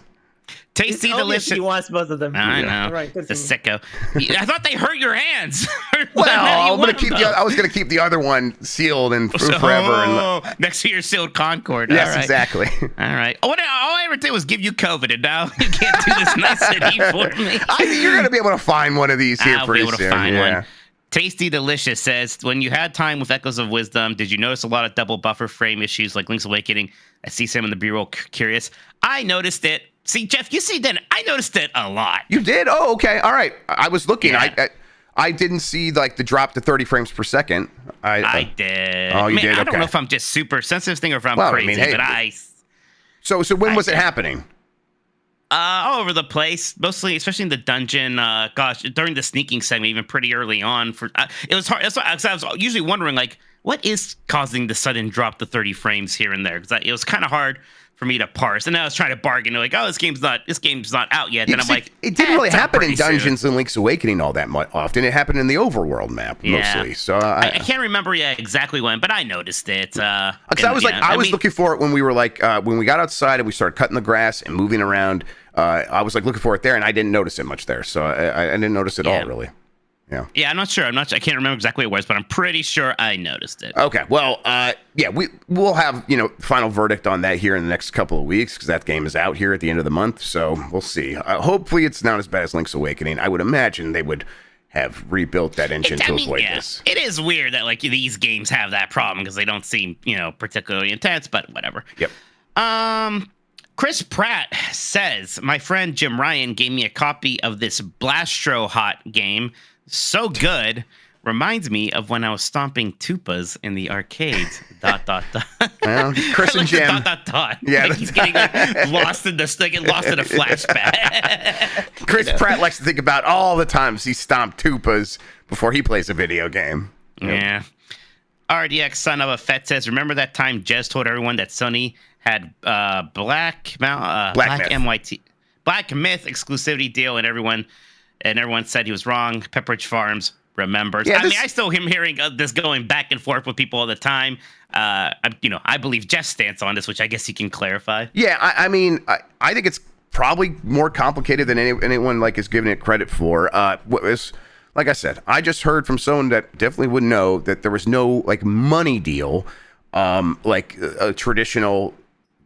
Tasty, It's obvious delicious. He wants both of them. I know. All right, the continue. sicko. I thought they hurt your hands. Well, I was gonna keep the other one sealed and forever. And next to your sealed Concord. yes, All right. exactly. All right. All I ever did was give you COVID, and now you can't do this nicety for me. I think you're gonna be able to find one of these here I'll be pretty able to soon. find Yeah. one. Tasty Delicious says, when you had time with Echoes of Wisdom, did you notice a lot of double buffer frame issues like Link's Awakening? I see some in the B-roll. Curious. I noticed it. See, Jeff, you see that? I noticed it a lot. You did? Oh, okay. All right. I was looking. Yeah. I didn't see like the drop to 30 frames per second. I did. Oh, you did? I don't Okay. know if I'm just super sensitive thing or if I'm Well, I crazy, mean, hey, but I... So when was it did. happening? All over the place, mostly, especially in the dungeon. Gosh, during the sneaking segment, even pretty early on. It was hard. That's why I was usually wondering, like, what is causing the sudden drop to 30 frames here and there? Because it was kind of hard for me to parse. And then I was trying to bargain, like, oh, this game's not out yet. Then I'm like, it didn't really it's out happen in pretty soon. Dungeons and Link's Awakening all that often. It happened in the overworld map mostly. So I can't remember exactly when, but I noticed it. Because I was looking for it when we were like when we got outside and we started cutting the grass and moving around. I was like looking for it there, and I didn't notice it much there. So I didn't notice it all really. Yeah. Yeah, I'm not sure. I can't remember exactly what it was, but I'm pretty sure I noticed it. Okay. Well, yeah, we'll have final verdict on that here in the next couple of weeks because that game is out here at the end of the month. So we'll see. Hopefully, it's not as bad as Link's Awakening. I would imagine they would have rebuilt that engine to avoid this. It is weird that like these games have that problem because they don't seem particularly intense, but whatever. Yep. Chris Pratt says, my friend Jim Ryan gave me a copy of this Blastro Hot game. So good. Reminds me of when I was stomping tupas in the arcades. ... Well, Chris and Jim. ... Yeah, like he's getting lost in a flashback. Chris Pratt likes to think about all the times he stomped tupas before he plays a video game. Yeah. RDX Son of a Fett says, remember that time Jez told everyone that Sony had Black MYT Black Myth exclusivity deal, and everyone said he was wrong. Pepperidge Farms remembers. Yeah, I still am hearing this going back and forth with people all the time. I believe Jeff's stance on this, which I guess he can clarify. Yeah, I think it's probably more complicated than anyone like is giving it credit for. Like I said, I just heard from someone that definitely would know that there was no like money deal, like a traditional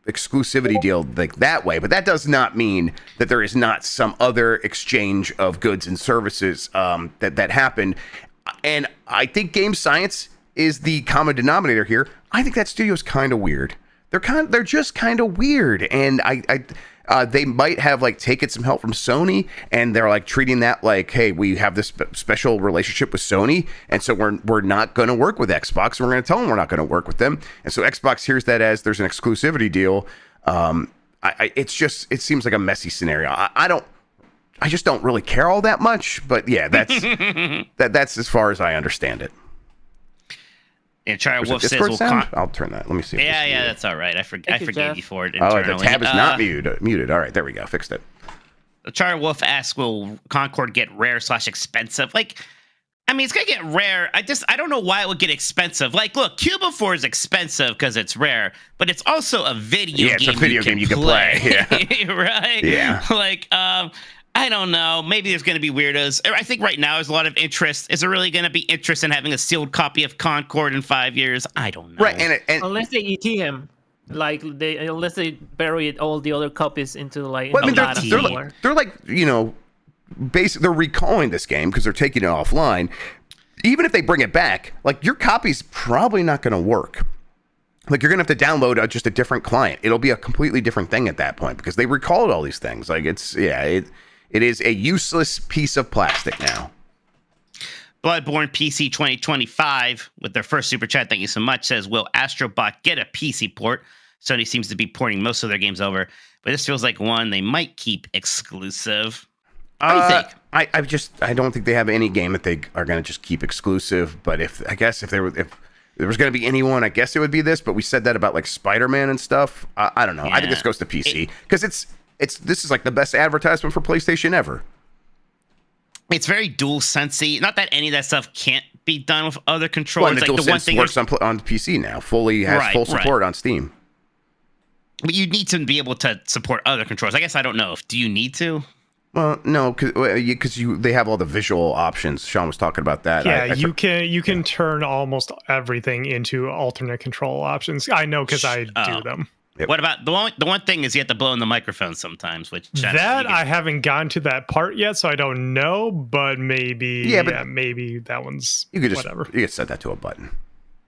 exclusivity deal like that way, but that does not mean that there is not some other exchange of goods and services that happened. And I think game science is the common denominator here. I think that studio is kind of weird. They're just kind of weird, and they might have like taken some help from Sony, and they're like treating that like, hey, we have this special relationship with Sony, and so we're not going to work with Xbox, and we're going to tell them we're not going to work with them, and so Xbox hears that as there's an exclusivity deal. It seems like a messy scenario. I just don't really care all that much, but yeah, that's as far as I understand it. And Charlie Wolf says, I'll turn that. Let me see. Yeah, that's all right. I forgave you for it internally. internally. Oh, the tab is not muted. All right, there we go. Fixed it. Charlie Wolf asks, will Concord get rare/expensive? Like, I mean, it's going to get rare. I don't know why it would get expensive. Like, look, Cuba 4 is expensive because it's rare, but it's also a video game. Yeah, it's a video game you can play. Yeah. Right? Yeah. Like, I don't know. Maybe there's going to be weirdos. I think right now there's a lot of interest. Is there really going to be interest in having a sealed copy of Concord in 5 years? I don't know. Right, and unless they ET him, unless they bury all the other copies into like. Well, I mean, they're like basically they're recalling this game because they're taking it offline. Even if they bring it back, like your copy's probably not going to work. Like you're going to have to download just a different client. It'll be a completely different thing at that point because they recalled all these things. Like it is a useless piece of plastic now. Bloodborne PC 2025 with their first super chat. Thank you so much. Says, will Astro Bot get a PC port? Sony seems to be porting most of their games over, but this feels like one they might keep exclusive. What do you think? I don't think they have any game that they are going to just keep exclusive. But if there was going to be anyone, I guess it would be this. But we said that about like Spider-Man and stuff. I don't know. Yeah. I think this goes to PC because this is like the best advertisement for PlayStation ever. It's very DualSense-y. Not that any of that stuff can't be done with other controllers. Well, like the one thing works on PC now. Fully has full support on Steam. But you need to be able to support other controllers. I guess I don't know. Do you need to? Well, no, because they have all the visual options. Sean was talking about that. Yeah, you can turn almost everything into alternate control options. I know because I do them. Yep. What about the one thing is you have to blow in the microphone sometimes, which I haven't gotten to that part yet, so I don't know. But maybe, maybe that one's whatever. You could set that to a button.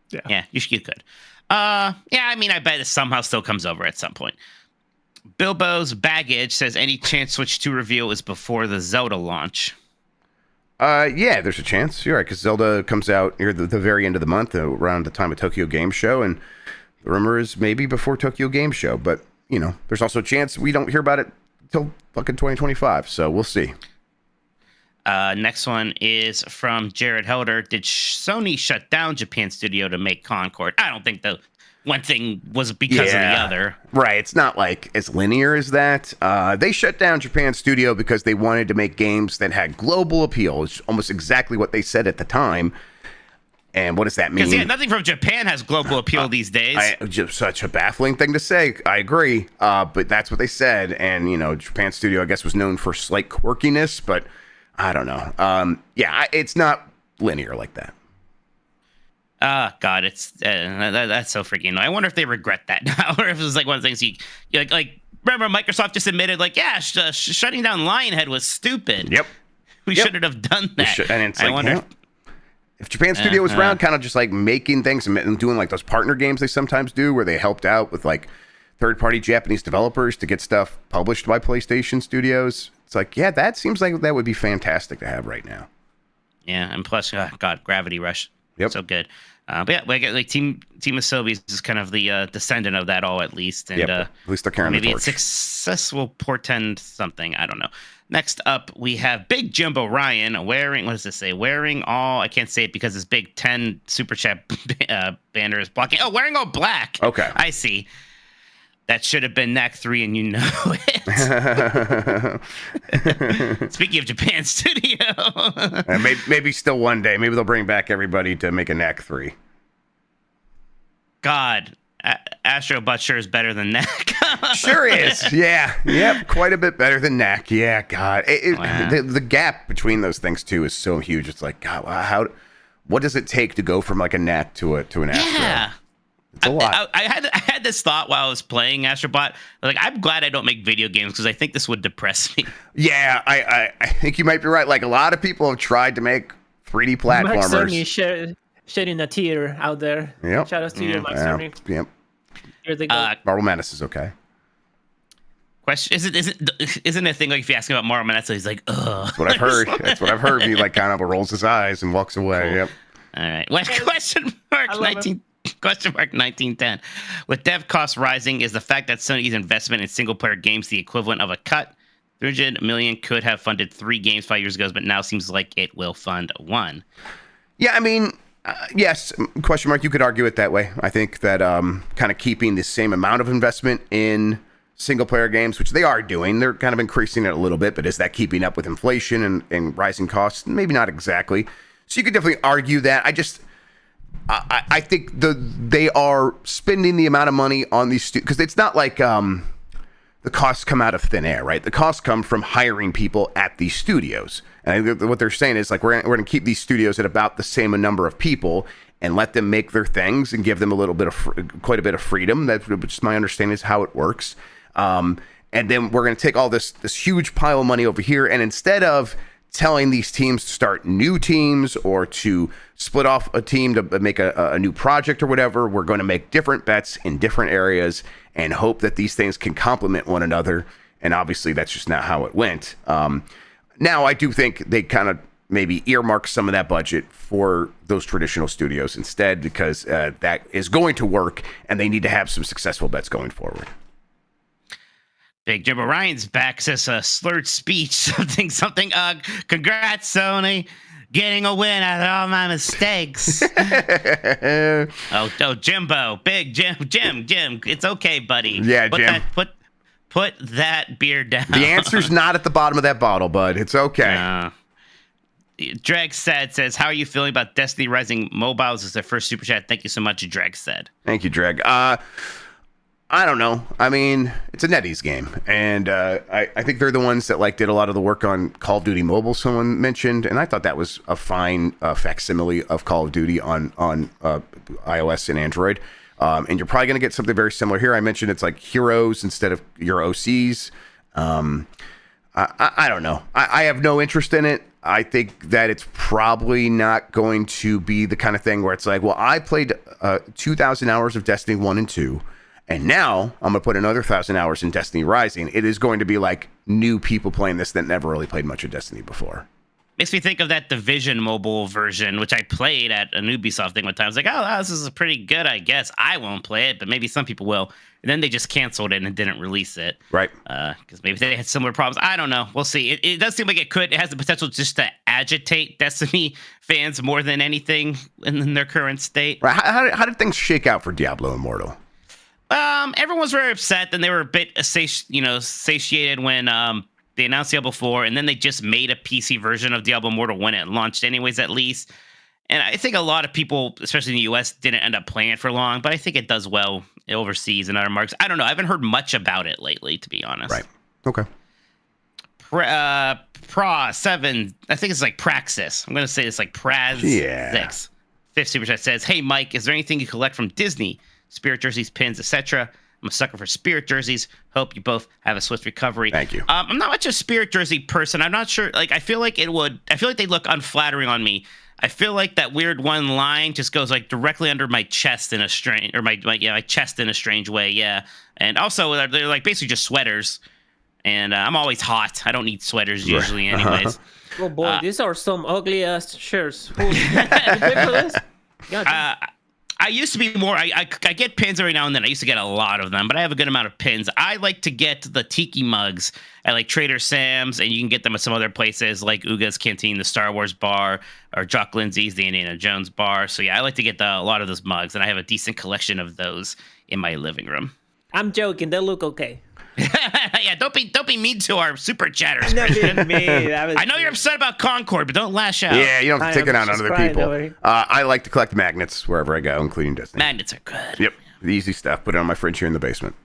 Yeah, you could. I mean, I bet it somehow still comes over at some point. Bilbo's Baggage says, any chance Switch 2 reveal is before the Zelda launch? Yeah, there's a chance. You're right, because Zelda comes out near the very end of the month, around the time of Tokyo Game Show, and the rumor is maybe before Tokyo Game Show, but, there's also a chance we don't hear about it until fucking 2025, so we'll see. Next one is from Jared Helder. Did Sony shut down Japan studio to make Concord? I don't think the one thing was because of the other. Right, it's not like as linear as that. They shut down Japan studio because they wanted to make games that had global appeal. It's almost exactly what they said at the time. And what does that mean? Because nothing from Japan has global appeal these days. Just such a baffling thing to say. I agree. But that's what they said. And, Japan studio, I guess, was known for slight quirkiness, but I don't know. It's not linear like that. God, it's that's so freaking annoying. I wonder if they regret that now, or if it was like one of the things you like. Remember, Microsoft just admitted, like, shutting down Lionhead was stupid. Yep, we shouldn't have done that. And it's I wonder if Japan Studio was around, kind of just like making things and doing like those partner games they sometimes do, where they helped out with like third-party Japanese developers to get stuff published by PlayStation Studios. It's like, that seems like that would be fantastic to have right now. Yeah, and plus, God, Gravity Rush, so good. But like Team Asobi is kind of the descendant of that all, at least. And at least they're carrying the torch. Maybe its success will portend something. I don't know. Next up, we have Big Jimbo Ryan wearing, what does this say? Wearing all, I can't say it because his Big 10 Super Chat banner is blocking. Oh, wearing all black. Okay. I see. That should have been Knack 3, and you know it. Speaking of Japan Studio. Maybe still one day. Maybe they'll bring back everybody to make a Knack 3. God, Astro Bot sure is better than Knack. Sure is. Yeah. Yep. Quite a bit better than Knack. Yeah. God. The gap between those things, too, is so huge. It's like, God, what does it take to go from like a Knack to an Astro? Yeah. It's a lot. I had this thought while I was playing Astro Bot. Like, I'm glad I don't make video games because I think this would depress me. Yeah, I think you might be right. Like, a lot of people have tried to make 3D platformers. Mark Cerny shedding a tear out there. Yep. Shout out to you, Mark Cerny. Yep. Here they go. Marvel Madness is okay. Question: Isn't it a thing like if you ask him about Marvel Madness, he's like, ugh. That's what I've heard. That's what I've heard. He like kind of rolls his eyes and walks away. Cool. Yep. All right. What question mark 19? Question mark 1910. With dev costs rising, is the fact that Sony's investment in single-player games the equivalent of a cut? $300 million could have funded 3 games 5 years ago, but now seems like it will fund 1. Yeah, I mean, yes. Question mark. You could argue it that way. I think that kind of keeping the same amount of investment in single-player games, which they are doing, they're kind of increasing it a little bit, but is that keeping up with inflation and rising costs? Maybe not exactly. So you could definitely argue that. I think they are spending the amount of money on these because it's not like the costs come out of thin air, right? The costs come from hiring people at these studios. And I think what they're saying is like we're going to keep these studios at about the same number of people and let them make their things and give them quite a bit of freedom. That's which my understanding is how it works. and then we're going to take all this huge pile of money over here, and instead of telling these teams to start new teams or to split off a team to make a new project or whatever, we're going to make different bets in different areas and hope that these things can complement one another. And obviously, that's just not how it went. Now, I do think they kind of maybe earmark some of that budget for those traditional studios instead, because that is going to work, and they need to have some successful bets going forward. Big Jim Ryan's back, says a slurred speech, something. Congrats, Sony, getting a win out of all my mistakes. oh, Jimbo, big Jim, it's okay, buddy. Yeah, Jim. Put that beer down. The answer's not at the bottom of that bottle, bud. It's okay. Dreg says, how are you feeling about Destiny Rising mobiles? Is their first super chat. Thank you so much, Dreg said. Thank you, Dreg. I don't know. I mean, it's a NetEase game, and I think they're the ones that did a lot of the work on Call of Duty Mobile. Someone mentioned, and I thought that was a fine facsimile of Call of Duty on iOS and Android. And you're probably going to get something very similar here. I mentioned it's like Heroes instead of your OCs. I don't know. I have no interest in it. I think that it's probably not going to be the kind of thing where it's like, well, I played 2,000 hours of Destiny 1 and 2, and now I'm going to put another 1,000 hours in Destiny Rising. It is going to be like new people playing this that never really played much of Destiny before. Makes me think of that Division mobile version, which I played at an Ubisoft thing one time. I was like, oh, this is pretty good, I guess. I won't play it, but maybe some people will. And then they just canceled it and didn't release it. Right. Because maybe they had similar problems. I don't know. We'll see. It does seem like it has the potential just to agitate Destiny fans more than anything in their current state. Right. How did things shake out for Diablo Immortal? Everyone was very upset, and they were a bit satiated when they announced Diablo 4, and then they just made a PC version of Diablo Immortal when it launched anyways, at least. And I think a lot of people, especially in the US, didn't end up playing it for long, but I think it does well overseas and other markets. I don't know. I haven't heard much about it lately, to be honest. Right. Okay. Pra7, I think it's like Praxis. I'm going to say it's like Praz6. Fifth Super Chat says, hey, Mike, is there anything you collect from Disney? Spirit jerseys, pins, etc. I'm a sucker for Spirit jerseys. Hope you both have a swift recovery. Thank you. I'm not much a Spirit jersey person. I'm not sure. I feel like they look unflattering on me. I feel like that weird one line just goes directly under my chest in a strange, or my chest in a strange way. Yeah. And also they're basically just sweaters. And I'm always hot. I don't need sweaters usually anyways. Oh boy, these are some ugly ass shirts. You pay for this? I used to be more, I get pins every now and then. I used to get a lot of them, but I have a good amount of pins. I like to get the tiki mugs at Trader Sam's, and you can get them at some other places like Uga's Canteen, the Star Wars bar, or Jock Lindsay's, the Indiana Jones bar. So yeah, I like to get a lot of those mugs, and I have a decent collection of those in my living room. I'm joking. They look okay. Yeah, don't be mean to our super chatters. I know you're upset about Concord, but don't lash out. Yeah, you don't have to take it out on other people. I like to collect magnets wherever I go, including Destiny. Magnets are good. Yep, the easy stuff. Put it on my fridge here in the basement.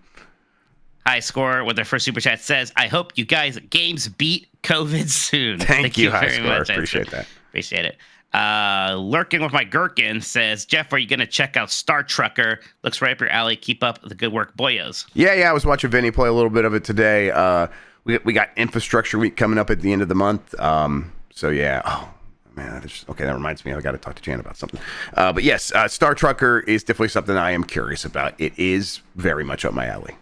High Score with their first super chat says, I hope you guys games beat COVID soon. Thank you, High Score. Appreciate that. Appreciate it. Lurking with my gherkin says, Jeff, are you going to check out Star Trucker? Looks right up your alley. Keep up the good work, boyos. Yeah. I was watching Vinny play a little bit of it today. We got Infrastructure Week coming up at the end of the month. So yeah. Oh man, okay. That reminds me. I got to talk to Jan about something. But yes, Star Trucker is definitely something I am curious about. It is very much up my alley.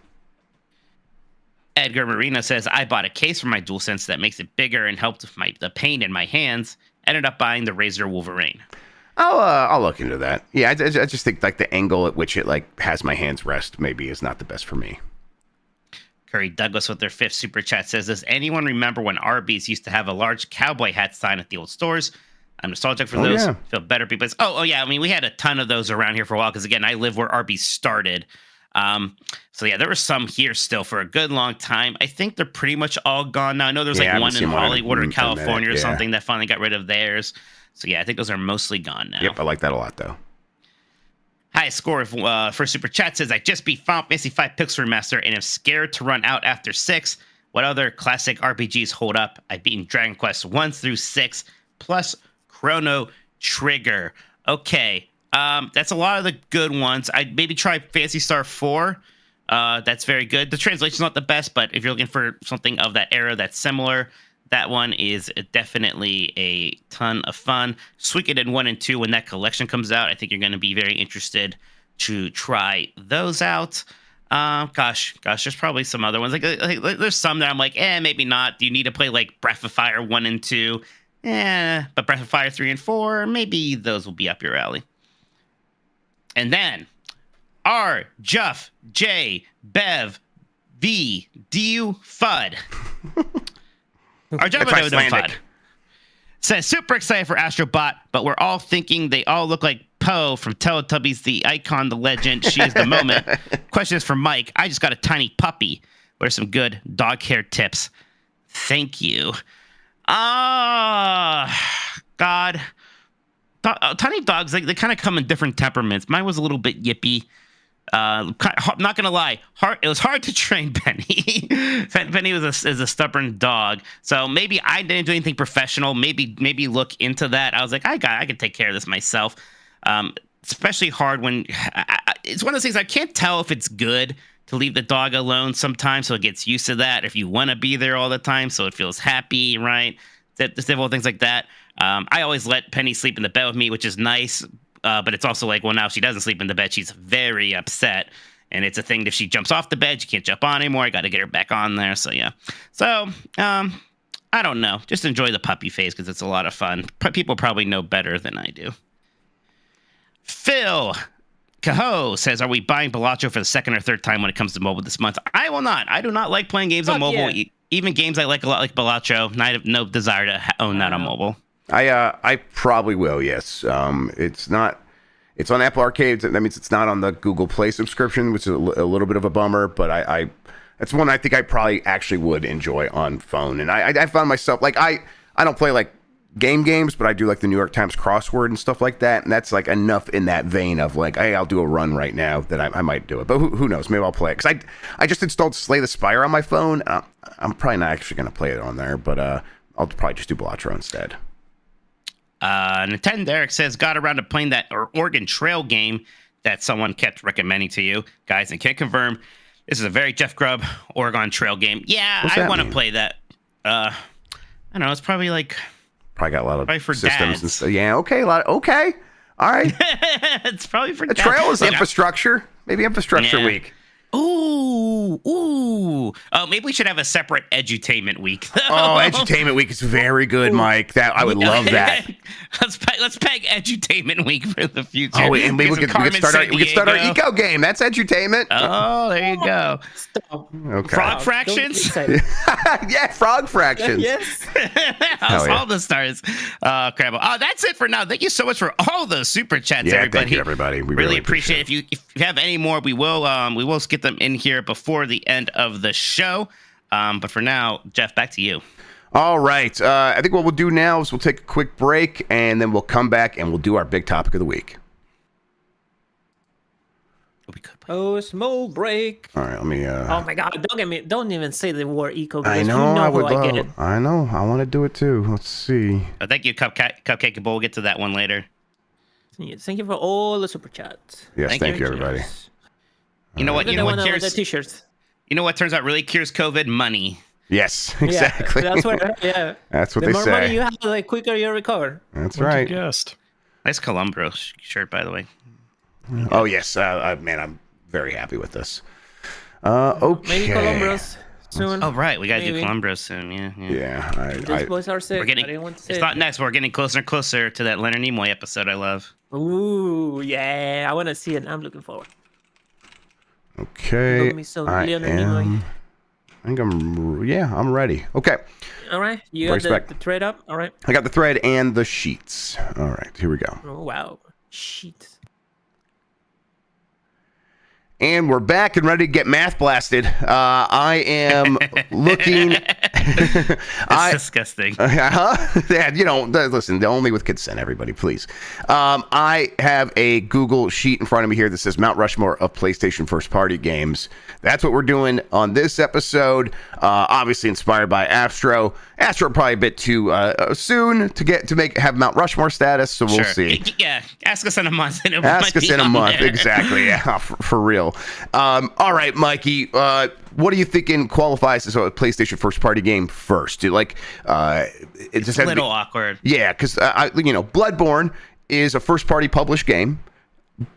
Edgar Marina says, I bought a case for my DualSense that makes it bigger and helped with the pain in my hands. Ended up buying the Razer Wolverine. I'll look into that. Yeah, I just think the angle at which it has my hands rest maybe is not the best for me. Curry Douglas with their fifth super chat says, does anyone remember when Arby's used to have a large cowboy hat sign at the old stores? I'm nostalgic for those. Yeah. Feel better people. Oh yeah. I mean, we had a ton of those around here for a while because again, I live where Arby's started. So yeah, there were some here still for a good long time. I think they're pretty much all gone now. I know there's one in Hollywood or California or something that finally got rid of theirs. So yeah, I think those are mostly gone now. Yep, I like that a lot though. High Score for Super Chat says, I just beat Final Fantasy 5 Pixel Remaster and am scared to run out after 6. What other classic RPGs hold up? I've beaten Dragon Quest 1 through 6 plus Chrono Trigger. Okay. That's a lot of the good ones. I'd maybe try Phantasy Star 4. That's very good. The translation's not the best, but if you're looking for something of that era that's similar, that one is definitely a ton of fun. Suikoden 1 and 2, when that collection comes out, I think you're going to be very interested to try those out. Gosh, there's probably some other ones. Like there's some that I'm like, maybe not. Do you need to play like Breath of Fire 1 and 2? But Breath of Fire 3 and 4, maybe those will be up your alley. And then R, Juff, J, Bev, V, D, Fud. Our gentleman Fud says, super excited for Astro Bot, but we're all thinking they all look like Poe from Teletubbies, the icon, the legend. She is the moment. Question is for Mike. I just got a tiny puppy. What are some good dog hair tips? Thank you. God. Tiny dogs, they kind of come in different temperaments. Mine was a little bit yippy. I'm not gonna lie, it was hard to train Penny. Penny is a stubborn dog, so maybe I didn't do anything professional. Maybe look into that. I was like, I can take care of this myself. Especially hard when it's one of those things I can't tell if it's good to leave the dog alone sometimes, so it gets used to that. If you want to be there all the time, so it feels happy, right? Several things like that. I always let Penny sleep in the bed with me, which is nice. But it's also like, well, now if she doesn't sleep in the bed, she's very upset. And it's a thing, if she jumps off the bed, she can't jump on anymore. I got to get her back on there. So, yeah. So, I don't know. Just enjoy the puppy phase because it's a lot of fun. People probably know better than I do. Phil Caho says, are we buying Balacho for the second or third time when it comes to mobile this month? I will not. I do not like playing games on mobile. Yeah. Even games I like a lot, like Balacho. I have no desire to own that on mobile. I probably will. Yes. It's not. It's on Apple Arcade. That means it's not on the Google Play subscription, which is a little bit of a bummer. But that's one I think I probably actually would enjoy on phone. And I found myself like I don't play like games, but I do like the New York Times crossword and stuff like that. And that's like enough in that vein of like, hey, I'll do a run right now that I might do it. But who knows? Maybe I'll play it because I just installed Slay the Spire on my phone. I'm probably not actually going to play it on there, but I'll probably just do Blatro instead. Nintendo Derek says, got around to playing that Oregon Trail game that someone kept recommending to you guys and can confirm this is a very Jeff Grubb Oregon Trail game. Yeah, I want to play that. I don't know. It's probably like probably got a lot of for systems dads. And stuff. Yeah, okay, okay, all right. It's probably for the trail is infrastructure. Maybe infrastructure week. Ooh. Oh, maybe we should have a separate edutainment week. Oh, edutainment week is very good, Mike. That I would love that. Let's peg edutainment week for the future. Oh, and maybe we could start our eco game. That's edutainment. Oh, there you go. Okay. Frog fractions. Yeah, frog fractions. Yes. All the stars. Crabble. Oh, that's it for now. Thank you so much for all those super chats, everybody. Thank you, everybody. We really appreciate it. If you have any more, we will get them in here before the end of the show. But for now, Jeff, back to you. All right. I think what we'll do now is we'll take a quick break, and then we'll come back and we'll do our big topic of the week. Oh, small break. All right, let me. Oh my God! Don't even say the word eco. I know. I would love. I know. I want to do it too. Let's see. Thank you, Cupcake. We'll get to that one later. Thank you for all the super chats. Yes, thank you, everybody. You know what? You know what cures the t-shirts. You know what turns out really cures COVID? Money. Yes, exactly. Yeah, that's what. Yeah, that's what the they more say. money you have, the quicker you recover. That's right. Guessed. Nice Columbro shirt, by the way. Oh yes, man, I'm very happy with this. Okay. Maybe Columbros soon. Oh right, we gotta do Columbros soon. Yeah. These boys are sick. It's not next. We're getting closer and closer to that Leonard Nimoy episode I love. Ooh, yeah. I want to see it. I'm looking forward. Okay. I'm ready. Okay. All right. You got the thread up? All right. I got the thread and the sheets. All right. Here we go. Oh, wow. Sheets. And we're back and ready to get math blasted. I am looking It's disgusting. Yeah, listen, only with consent, everybody, please. I have a Google sheet in front of me here that says Mount Rushmore of PlayStation first-party games. That's what we're doing on this episode. Obviously inspired by Astro. Astro probably a bit too soon to have Mount Rushmore status, so we'll see. Yeah, ask us in a month. Ask us in a month, exactly. Yeah, for real. All right, Mikey. What are you thinking qualifies as a PlayStation first-party game first? It's a little awkward. Yeah, because Bloodborne is a first-party published game,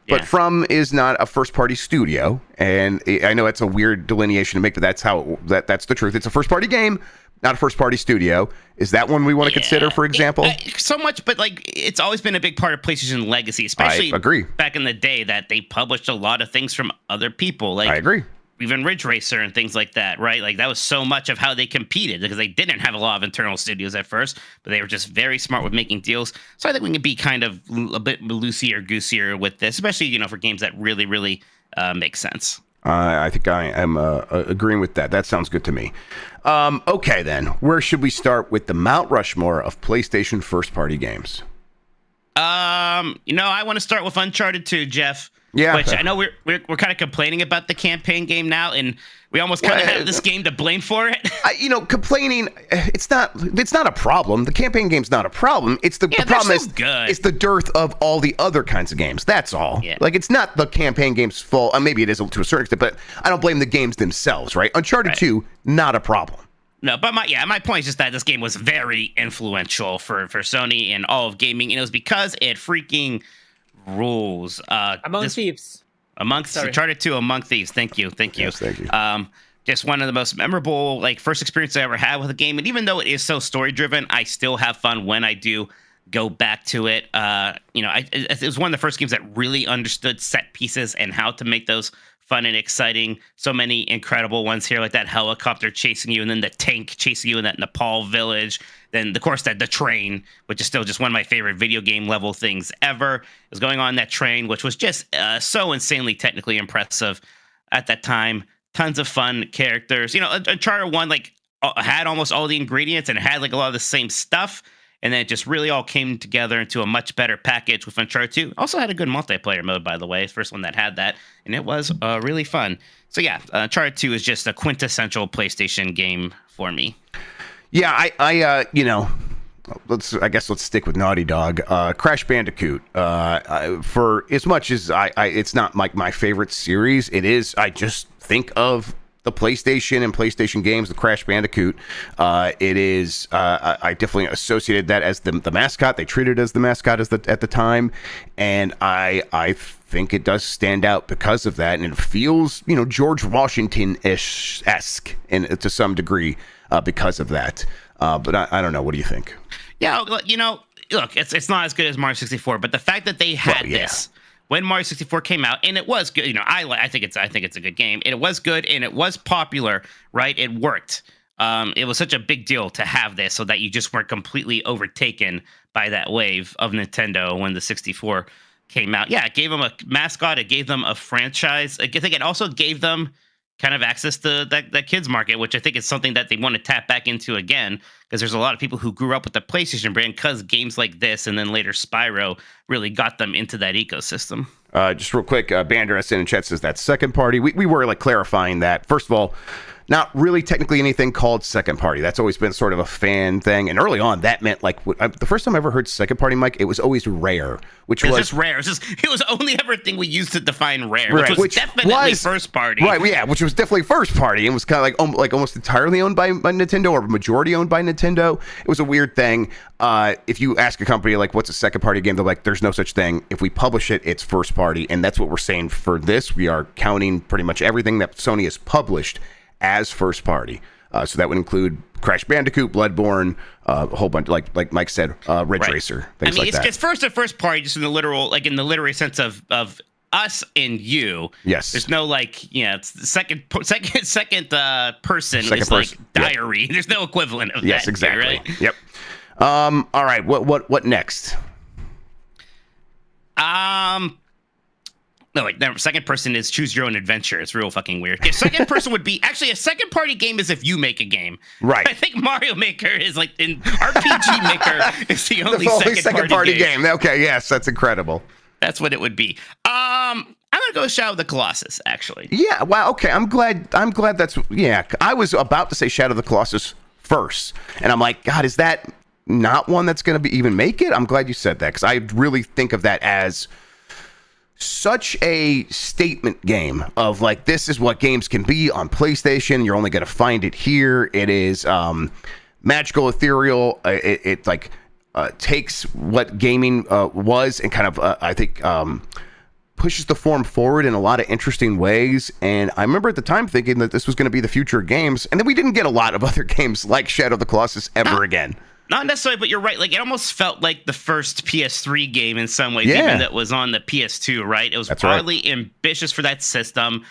but From is not a first-party studio, and I know that's a weird delineation to make, but that's that's the truth. It's a first-party game, not a first-party studio. Is that one we want to consider, for example? So much, but it's always been a big part of PlayStation legacy, especially back in the day that they published a lot of things from other people. I agree. Even Ridge Racer and things like that, right? Like that was so much of how they competed because they didn't have a lot of internal studios at first, but they were just very smart with making deals. So I think we can be kind of a bit loosier goosier with this, especially, for games that really, really make sense. I think I am agreeing with that. That sounds good to me. Okay, then. Where should we start with the Mount Rushmore of PlayStation first-party games? I want to start with Uncharted 2, Jeff. Yeah. Which I know we're kind of complaining about the campaign game now, and we almost kind of have this game to blame for it. Complaining, it's not a problem. The campaign game's not a problem. It's the problem is good. It's the dearth of all the other kinds of games. That's all. Yeah. It's not the campaign game's fault. Maybe it is to a certain extent, but I don't blame the games themselves, right? Uncharted 2, not a problem. No, but my point is just that this game was very influential for Sony and all of gaming, and it was because it freaking rules. Among Thieves. Uncharted 2, Among Thieves. Thank you. Yes, thank you. Just one of the most memorable first experience I ever had with a game. And even though it is so story driven, I still have fun when I do go back to it. It was one of the first games that really understood set pieces and how to make those fun and exciting. So many incredible ones here, like that helicopter chasing you, and then the tank chasing you in that Nepal village. Then, of course, the train, which is still just one of my favorite video game level things ever, was going on that train, which was just so insanely technically impressive at that time. Tons of fun characters. Uncharted 1 had almost all the ingredients and had a lot of the same stuff. And then it just really all came together into a much better package with Uncharted 2. Also had a good multiplayer mode, by the way. First one that had that. And it was really fun. So yeah, Uncharted 2 is just a quintessential PlayStation game for me. Yeah, let's stick with Naughty Dog. Crash Bandicoot. For as much as it's not my favorite series, it is. I just think of the PlayStation and PlayStation games, the Crash Bandicoot. It is. I definitely associated that as the mascot. They treated it as the mascot at the time, and I think it does stand out because of that, and it feels George Washington-esque to some degree. Because of that. But I don't know. What do you think? Yeah, look, it's not as good as Mario 64, but the fact that they had this when Mario 64 came out, and it was good. I think it's a good game. And it was good, and it was popular, right? It worked. It was such a big deal to have this so that you just weren't completely overtaken by that wave of Nintendo when the 64 came out. Yeah, it gave them a mascot. It gave them a franchise. I think it also gave them kind of access to that kids market, which I think is something that they want to tap back into again, because there's a lot of people who grew up with the PlayStation brand because games like this and then later Spyro really got them into that ecosystem. Just real quick, Bander S in chat says that second party. We were clarifying that. First of all, not really technically anything called second party. That's always been sort of a fan thing. And early on, that meant the first time I ever heard second party, Mike, it was always rare, which was just rare. It was only ever thing we used to define rare, which definitely first party. Right, yeah, which was definitely first party and was kind of like almost entirely owned by Nintendo or majority owned by Nintendo. It was a weird thing. If you ask a company what's a second party game, they're like, there's no such thing. If we publish it, it's first party, and that's what we're saying for this. We are counting pretty much everything that Sony has published as first party. So that would include Crash Bandicoot, Bloodborne, a whole bunch, like Mike said, Ridge Racer, things like that. It's first party, just in the literal, in the literary sense of us and you. Yes. There's no it's the second person Second is person. diary. Yep. There's no equivalent of that. Yes, exactly. Here, right? Yep. All right. What next? No, like the second person is choose your own adventure. It's real fucking weird. If second person would be actually a second party game is if you make a game. Right. I think Mario Maker is like in RPG Maker is the only second party game. Okay, yes, that's incredible. That's what it would be. I'm gonna go Shadow of the Colossus, actually. Yeah, wow, okay. I'm glad that's I was about to say Shadow of the Colossus first. And I'm like, God, is that not one that's gonna be even make it? I'm glad you said that, because I really think of that as such a statement game of like, this is what games can be on PlayStation. You're only going to find it here. It is magical, ethereal. It like takes what gaming was and kind of I think pushes the form forward in a lot of interesting ways. And I remember at the time thinking that this was going to be the future of games, and then we didn't get a lot of other games like Shadow of the Colossus ever again. Not necessarily, but you're right. Like, it almost felt like the first PS3 game in some ways, Yeah. even that was on the PS2, right? It was oddly ambitious for that system.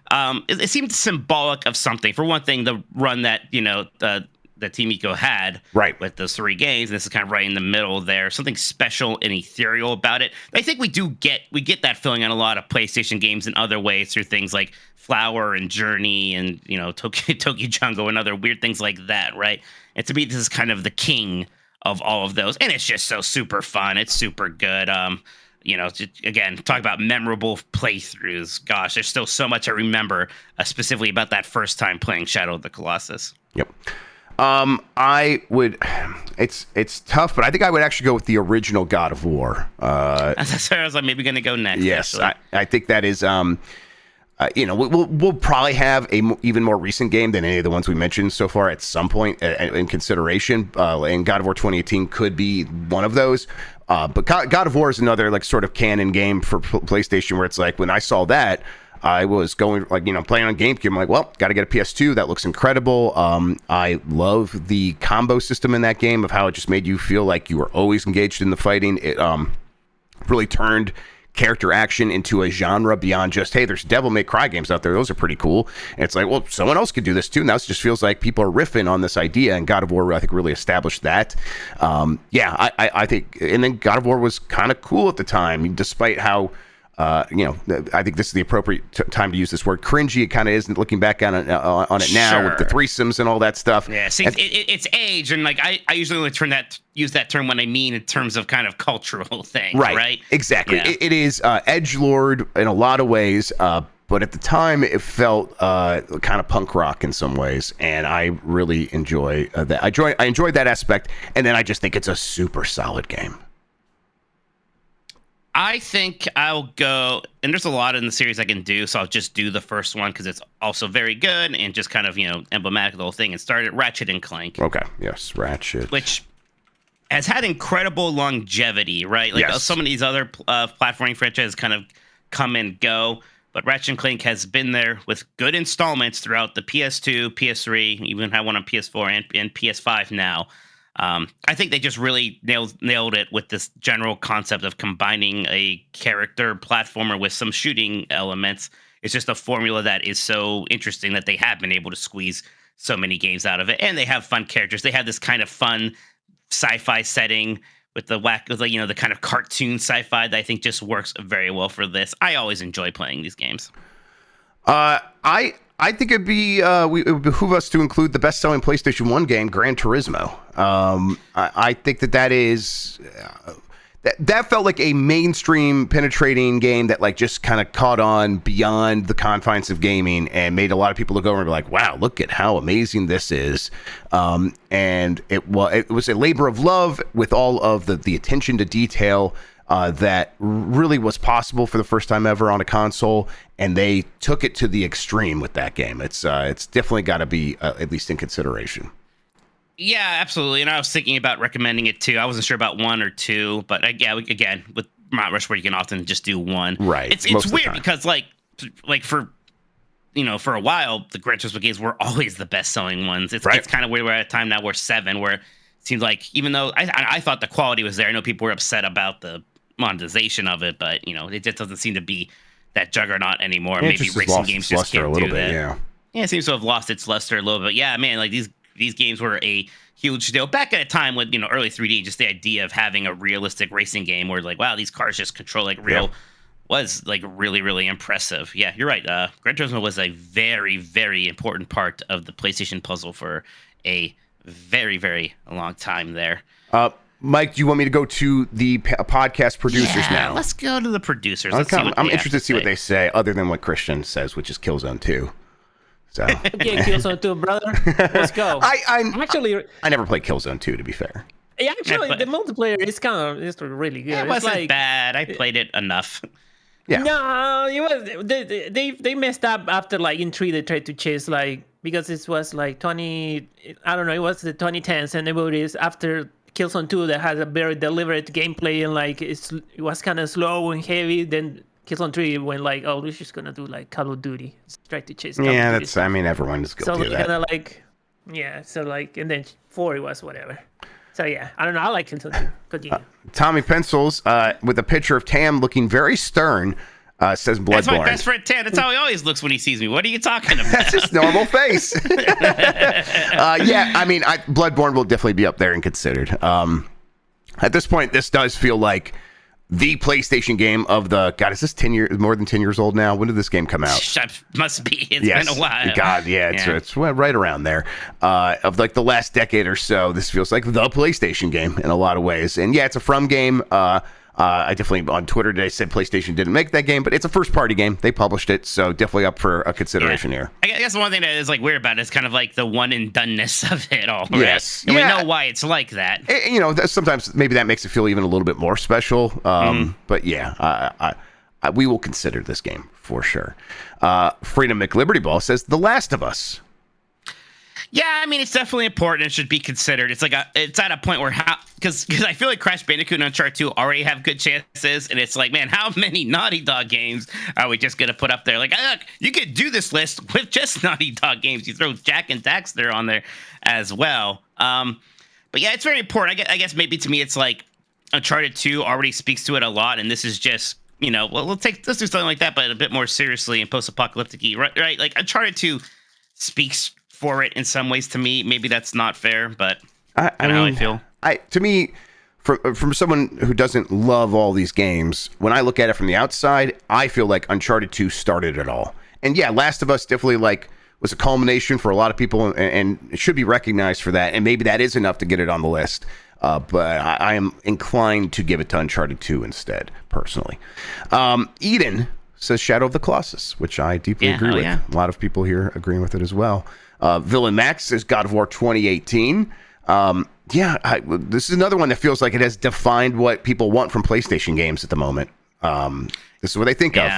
It seemed symbolic of something. For one thing, the run that, that Team Ico had with those 3 games, and this is kind of right in the middle there. Something special and ethereal about it. I think we get that feeling on a lot of PlayStation games in other ways through things like Flower and Journey and, Tokyo Jungle and other weird things like that, right? And to me, this is kind of the king of all of those. And it's just so super fun. It's super good. Again, talk about memorable playthroughs. Gosh, there's still so much I remember specifically about that first time playing Shadow of the Colossus. Yep. It's tough, but I think I would actually go with the original God of War. That's where I was like, maybe going to go next. Yes, I think that is... we'll probably have even more recent game than any of the ones we mentioned so far at some point in consideration. And God of War 2018 could be one of those. But God of War is another like sort of canon game for PlayStation, where it's like, when I saw that, I was going playing on GameCube. I'm like, well, got to get a PS2. That looks incredible. I love the combo system in that game, of how it just made you feel like you were always engaged in the fighting. It really turned character action into a genre beyond just, hey, there's Devil May Cry games out there. Those are pretty cool. And it's like, well, someone else could do this too. Now it just feels like people are riffing on this idea, and God of War, I think, really established that. I think, and then God of War was kind of cool at the time, despite how, I think this is the appropriate time to use this word, cringy it kind of is, looking back on it now with the threesomes and all that stuff. Yeah, see, it's age, and like I usually only use that term when I mean in terms of kind of cultural thing, right? Exactly. Yeah. It is edgelord in a lot of ways, but at the time it felt kind of punk rock in some ways, and I really enjoy that. I enjoyed that aspect, and then I just think it's a super solid game. I think I'll go, and there's a lot in the series I can do, so I'll just do the first one because it's also very good and just kind of, emblematic of the whole thing, and start at Ratchet and Clank. Okay, yes, Ratchet. Which has had incredible longevity, right? Like some of these other platforming franchises kind of come and go, but Ratchet and Clank has been there with good installments throughout the PS2, PS3, even have one on PS4 and PS5 now. I think they just really nailed it with this general concept of combining a character platformer with some shooting elements. It's just a formula that is so interesting that they have been able to squeeze so many games out of it, and they have fun characters. They have this kind of fun sci-fi setting with the the kind of cartoon sci-fi that I think just works very well for this. I always enjoy playing these games. I think it would behoove us to include the best-selling PlayStation 1 game, Gran Turismo. I think that is... That felt like a mainstream penetrating game that like just kind of caught on beyond the confines of gaming and made a lot of people look over and be like, wow, look at how amazing this is. And it was a labor of love with all of the attention to detail that really was possible for the first time ever on a console, and they took it to the extreme with that game. It's definitely got to be at least in consideration. Yeah, absolutely. And I was thinking about recommending it too. I wasn't sure about 1 or 2, but again, with Mount Rushmore, you can often just do 1. Right. It's weird because like for a while, the Gran Turismo games were always the best selling ones. It's kind of weird. We're at a time now where 7, where it seems like, even though I thought the quality was there, I know people were upset about the monetization of it, but it just doesn't seem to be that juggernaut anymore. Maybe racing games just can't do that. Yeah, it seems to have lost its luster a little bit. Yeah, man, like these games were a huge deal back at a time when early 3D, just the idea of having a realistic racing game where like, wow, these cars just control like real was like really, really impressive. Yeah, you're right. Gran Turismo was a very, very important part of the PlayStation puzzle for a very, very long time there. Mike, do you want me to go to the podcast producers now? Let's go to the producers. I'm interested to see what they say, other than what Christian says, which is Killzone 2. So. Okay, Killzone 2, brother. Let's go. I never played Killzone 2, to be fair. Yeah, actually, the multiplayer is really good. It wasn't bad. I played it enough. Yeah. No, it was they messed up after like in 3 they tried to chase like because it was like 20 I don't know, it was the 2010s and it is after Killzone 2 that has a very deliberate gameplay and like it was kind of slow and heavy. Then Killzone 3 went like, oh, we're just gonna do like Call of Duty, try to chase. Call yeah, of that's. Duty. I mean, everyone's guilty so of that. Kind of like, yeah. So like, and then 4 it was whatever. So yeah, I don't know. I like Killzone 2. Continue. Tommy Pencils with a picture of Tam looking very stern. Says Bloodborne. That's my best friend Tam. That's how he always looks when he sees me. What are you talking about? That's his normal face. Yeah, I mean, Bloodborne will definitely be up there and considered. At this point, this does feel like the PlayStation game of the... God, is this 10 years, more than 10 years old now? When did this game come out? Must be. It's been a while. God, yeah, it's right around there. Of like the last decade or so, this feels like the PlayStation game in a lot of ways. And yeah, it's a From game. I definitely, on Twitter today, said PlayStation didn't make that game, but it's a first-party game. They published it, so definitely up for a consideration here. I guess the one thing that is like weird about it is kind of like the one-and-doneness of it all. Right? Yes. And we know why it's like that. You know, sometimes maybe that makes it feel even a little bit more special. But yeah, we will consider this game for sure. Freedom McLiberty Ball says, The Last of Us. Yeah, I mean, it's definitely important. It should be considered. It's like it's at a point where because I feel like Crash Bandicoot and Uncharted 2 already have good chances, and it's like, man, how many Naughty Dog games are we just gonna put up there? Like, look, you could do this list with just Naughty Dog games. You throw Jack and Daxter on there as well. But yeah, it's very important. I guess maybe to me, it's like Uncharted 2 already speaks to it a lot, and this is just, you know, well, let's do something like that, but a bit more seriously and post-apocalyptic-y, right? Like Uncharted 2 speaks for it in some ways to me. Maybe that's not fair, but I mean, how I feel. To me, from someone who doesn't love all these games, when I look at it from the outside, I feel like Uncharted 2 started it all. And yeah, Last of Us definitely like was a culmination for a lot of people, and it should be recognized for that. And maybe that is enough to get it on the list. But I am inclined to give it to Uncharted 2 instead, personally. Eden says Shadow of the Colossus, which I deeply agree with. Yeah. A lot of people here agreeing with it as well. Villain Max says God of War 2018. This is another one that feels like it has defined what people want from PlayStation games at the moment. This is what they think of.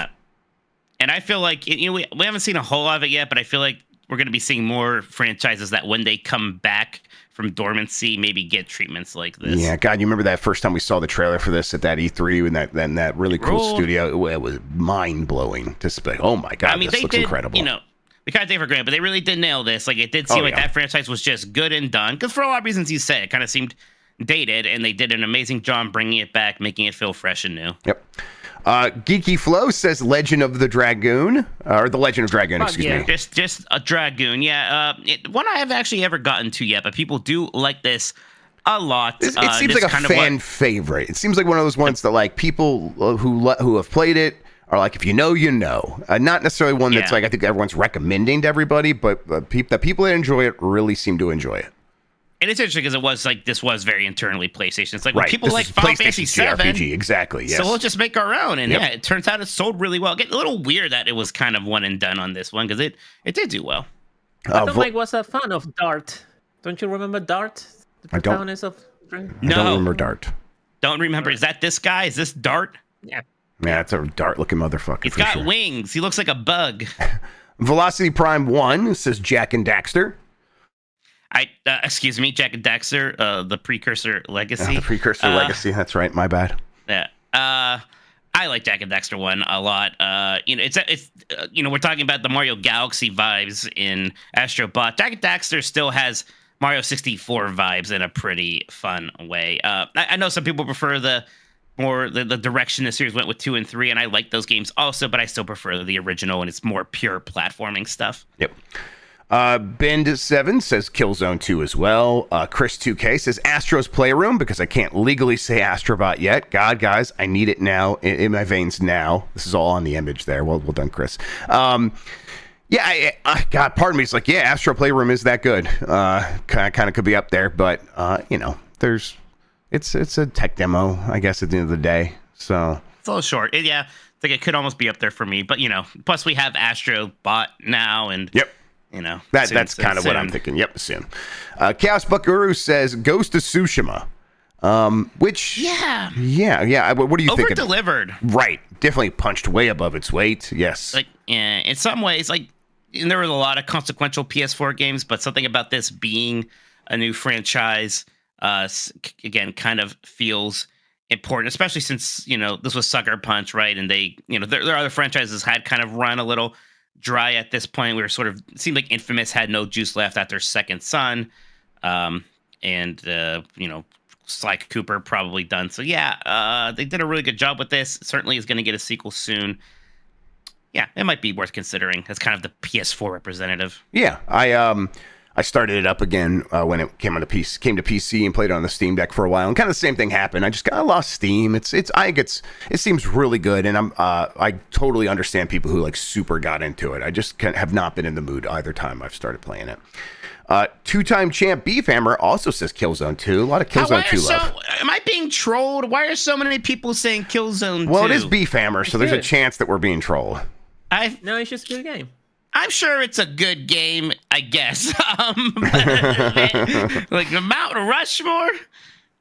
And I feel like, you know, we haven't seen a whole lot of it yet, but I feel like we're going to be seeing more franchises that when they come back from dormancy, maybe get treatments like this. Yeah, God, you remember that first time we saw the trailer for this at that E3 and that really cool studio? It was mind-blowing to say, oh my God, this looks incredible. You know, we kind of take it for granted, but they really did nail this. Like, it did seem like that franchise was just good and done. Because for a lot of reasons you said, it kind of seemed dated, and they did an amazing job bringing it back, making it feel fresh and new. Yep. Geeky Flow says Legend of the Dragoon, or The Legend of Dragoon, excuse me. Just a Dragoon, yeah. One I haven't actually ever gotten to yet, but people do like this a lot. It seems like a fan favorite. It seems like one of those ones that like people who have played it are like, if you know, you know. Not necessarily one that's like I think everyone's recommending to everybody, but the people that enjoy it really seem to enjoy it. And it's interesting because this was very internally PlayStation. It's like, well, people like Final Fantasy 7. RPG, exactly, yes. So we'll just make our own. And yeah, it turns out it sold really well. Get a little weird that it was kind of one and done on this one because it did do well. Mike was a fan of Dart. Don't you remember Dart? The protagonist of I don't remember Dart. Don't remember. Is that this guy? Is this Dart? Yeah. Yeah, it's a Dart-looking motherfucker. He's got wings. He looks like a bug. Velocity Prime 1 says Jack and Daxter. Excuse me, Jack and Daxter, the Precursor Legacy. The Precursor Legacy, that's right, my bad. Yeah. I like Jack and Daxter 1 a lot. It's we're talking about the Mario Galaxy vibes in Astro Bot. Jack and Daxter still has Mario 64 vibes in a pretty fun way. I know some people prefer the direction the series went with 2 and 3, and I like those games also, but I still prefer the original, and it's more pure platforming stuff. Yep. Bend7 says Killzone 2 as well. Chris2K says Astro's Playroom because I can't legally say Astro Bot yet. God, guys, I need it now in my veins now. This is all on the image there. Well done, Chris. Yeah, God, pardon me. It's like, yeah, Astro Playroom is that good. Kind of could be up there, but it's a tech demo, I guess, at the end of the day. So it's a little short. I think it could almost be up there for me. But plus we have Astro Bot now, and yep. That's kind of what I'm thinking. Yep, soon. Chaos Buckaroo says Ghost of Tsushima, which What do you think? Over delivered, right? Definitely punched way above its weight. Yes, in some ways, and there was a lot of consequential PS4 games, but something about this being a new franchise, again, kind of feels important, especially since this was Sucker Punch, right? And they, there are other franchises had kind of run a little dry at this point. We were sort of, it seemed like Infamous had no juice left after Second Son, and Sly Cooper probably done. So they did a really good job with this. Certainly is going to get a sequel soon. Yeah, it might be worth considering as kind of the PS4 representative. Yeah, I started it up again when it came to PC and played it on the Steam Deck for a while, and kind of the same thing happened. I just lost steam. I think it seems really good, and I totally understand people who super got into it. I just have not been in the mood either time I've started playing it. Two-time champ Beefhammer also says Killzone 2. A lot of Killzone 2 love. Am I being trolled? Why are so many people saying Killzone 2? Well, it is Beefhammer, so there's a chance that we're being trolled. No, it's just a good game. I'm sure it's a good game, I guess. Like Mount Rushmore?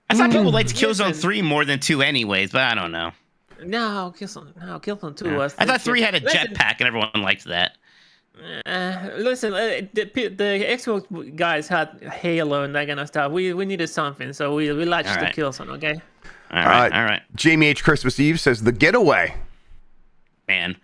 I thought people liked Killzone 3 more than 2 anyways, but I don't know. No, Killzone 2 was... I thought 3 had a jetpack and everyone liked that. Listen, the Xbox guys had Halo and that kind of stuff. We needed something, so we latched to Killzone, okay? All right. Jamie H. Christmas Eve says The Getaway. Man,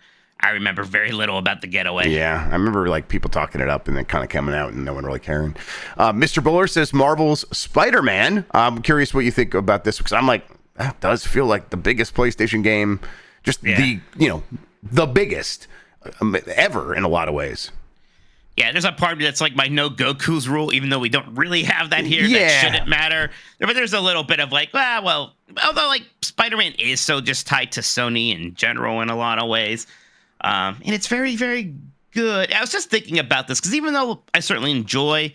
I remember very little about The Getaway. Yeah, I remember people talking it up and then kind of coming out and no one really caring. Mr. Buller says Marvel's Spider-Man. I'm curious what you think about this, because I'm like, that does feel like the biggest PlayStation game, just the biggest ever in a lot of ways. Yeah, there's a part of me that's like my no Goku's rule, even though we don't really have that here. Yeah. That shouldn't matter. But there's a little bit of although Spider-Man is so just tied to Sony in general in a lot of ways. And it's very, very good. I was just thinking about this because even though I certainly enjoy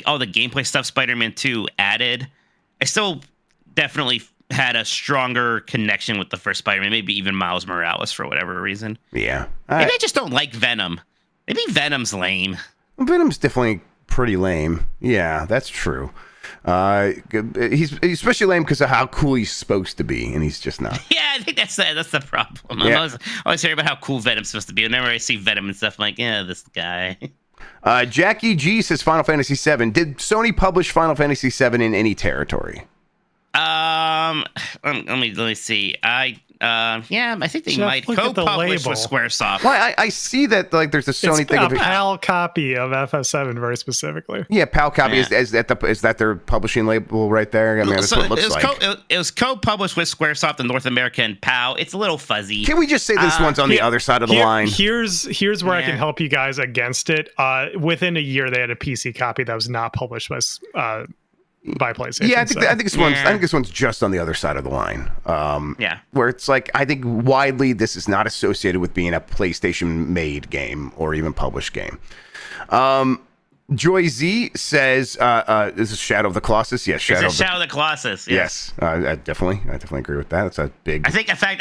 all the gameplay stuff Spider-Man 2 added, I still definitely had a stronger connection with the first Spider-Man, maybe even Miles Morales for whatever reason. Yeah. Maybe I just don't like Venom. Maybe Venom's lame. Venom's definitely pretty lame. Yeah, that's true. He's especially lame because of how cool he's supposed to be, and he's just not. Yeah, I think that's the problem. Yeah. I always hear about how cool Venom's supposed to be. Whenever I see Venom and stuff, I'm like, yeah, this guy. Jackie G says Final Fantasy VII. Did Sony publish Final Fantasy VII in any territory? Let me see. I think they might co-publish with Squaresoft. Well, I see that there's a Sony thing. It's a PAL copy of FF7 very specifically. Yeah, PAL copy is that their publishing label right there? I mean, that's what it looks like. It was co-published with Squaresoft in North America and PAL. It's a little fuzzy. Can we just say this one's on the other side of the line? Here's where I can help you guys against it. Within a year, they had a PC copy that was not published by PlayStation. Yeah, I think this one's just on the other side of the line. Where it's I think widely this is not associated with being a PlayStation made game or even published game. Joy Z says, "This is Shadow of the Colossus." Yes, Shadow of the Colossus. Yes, I definitely agree with that. It's a big. I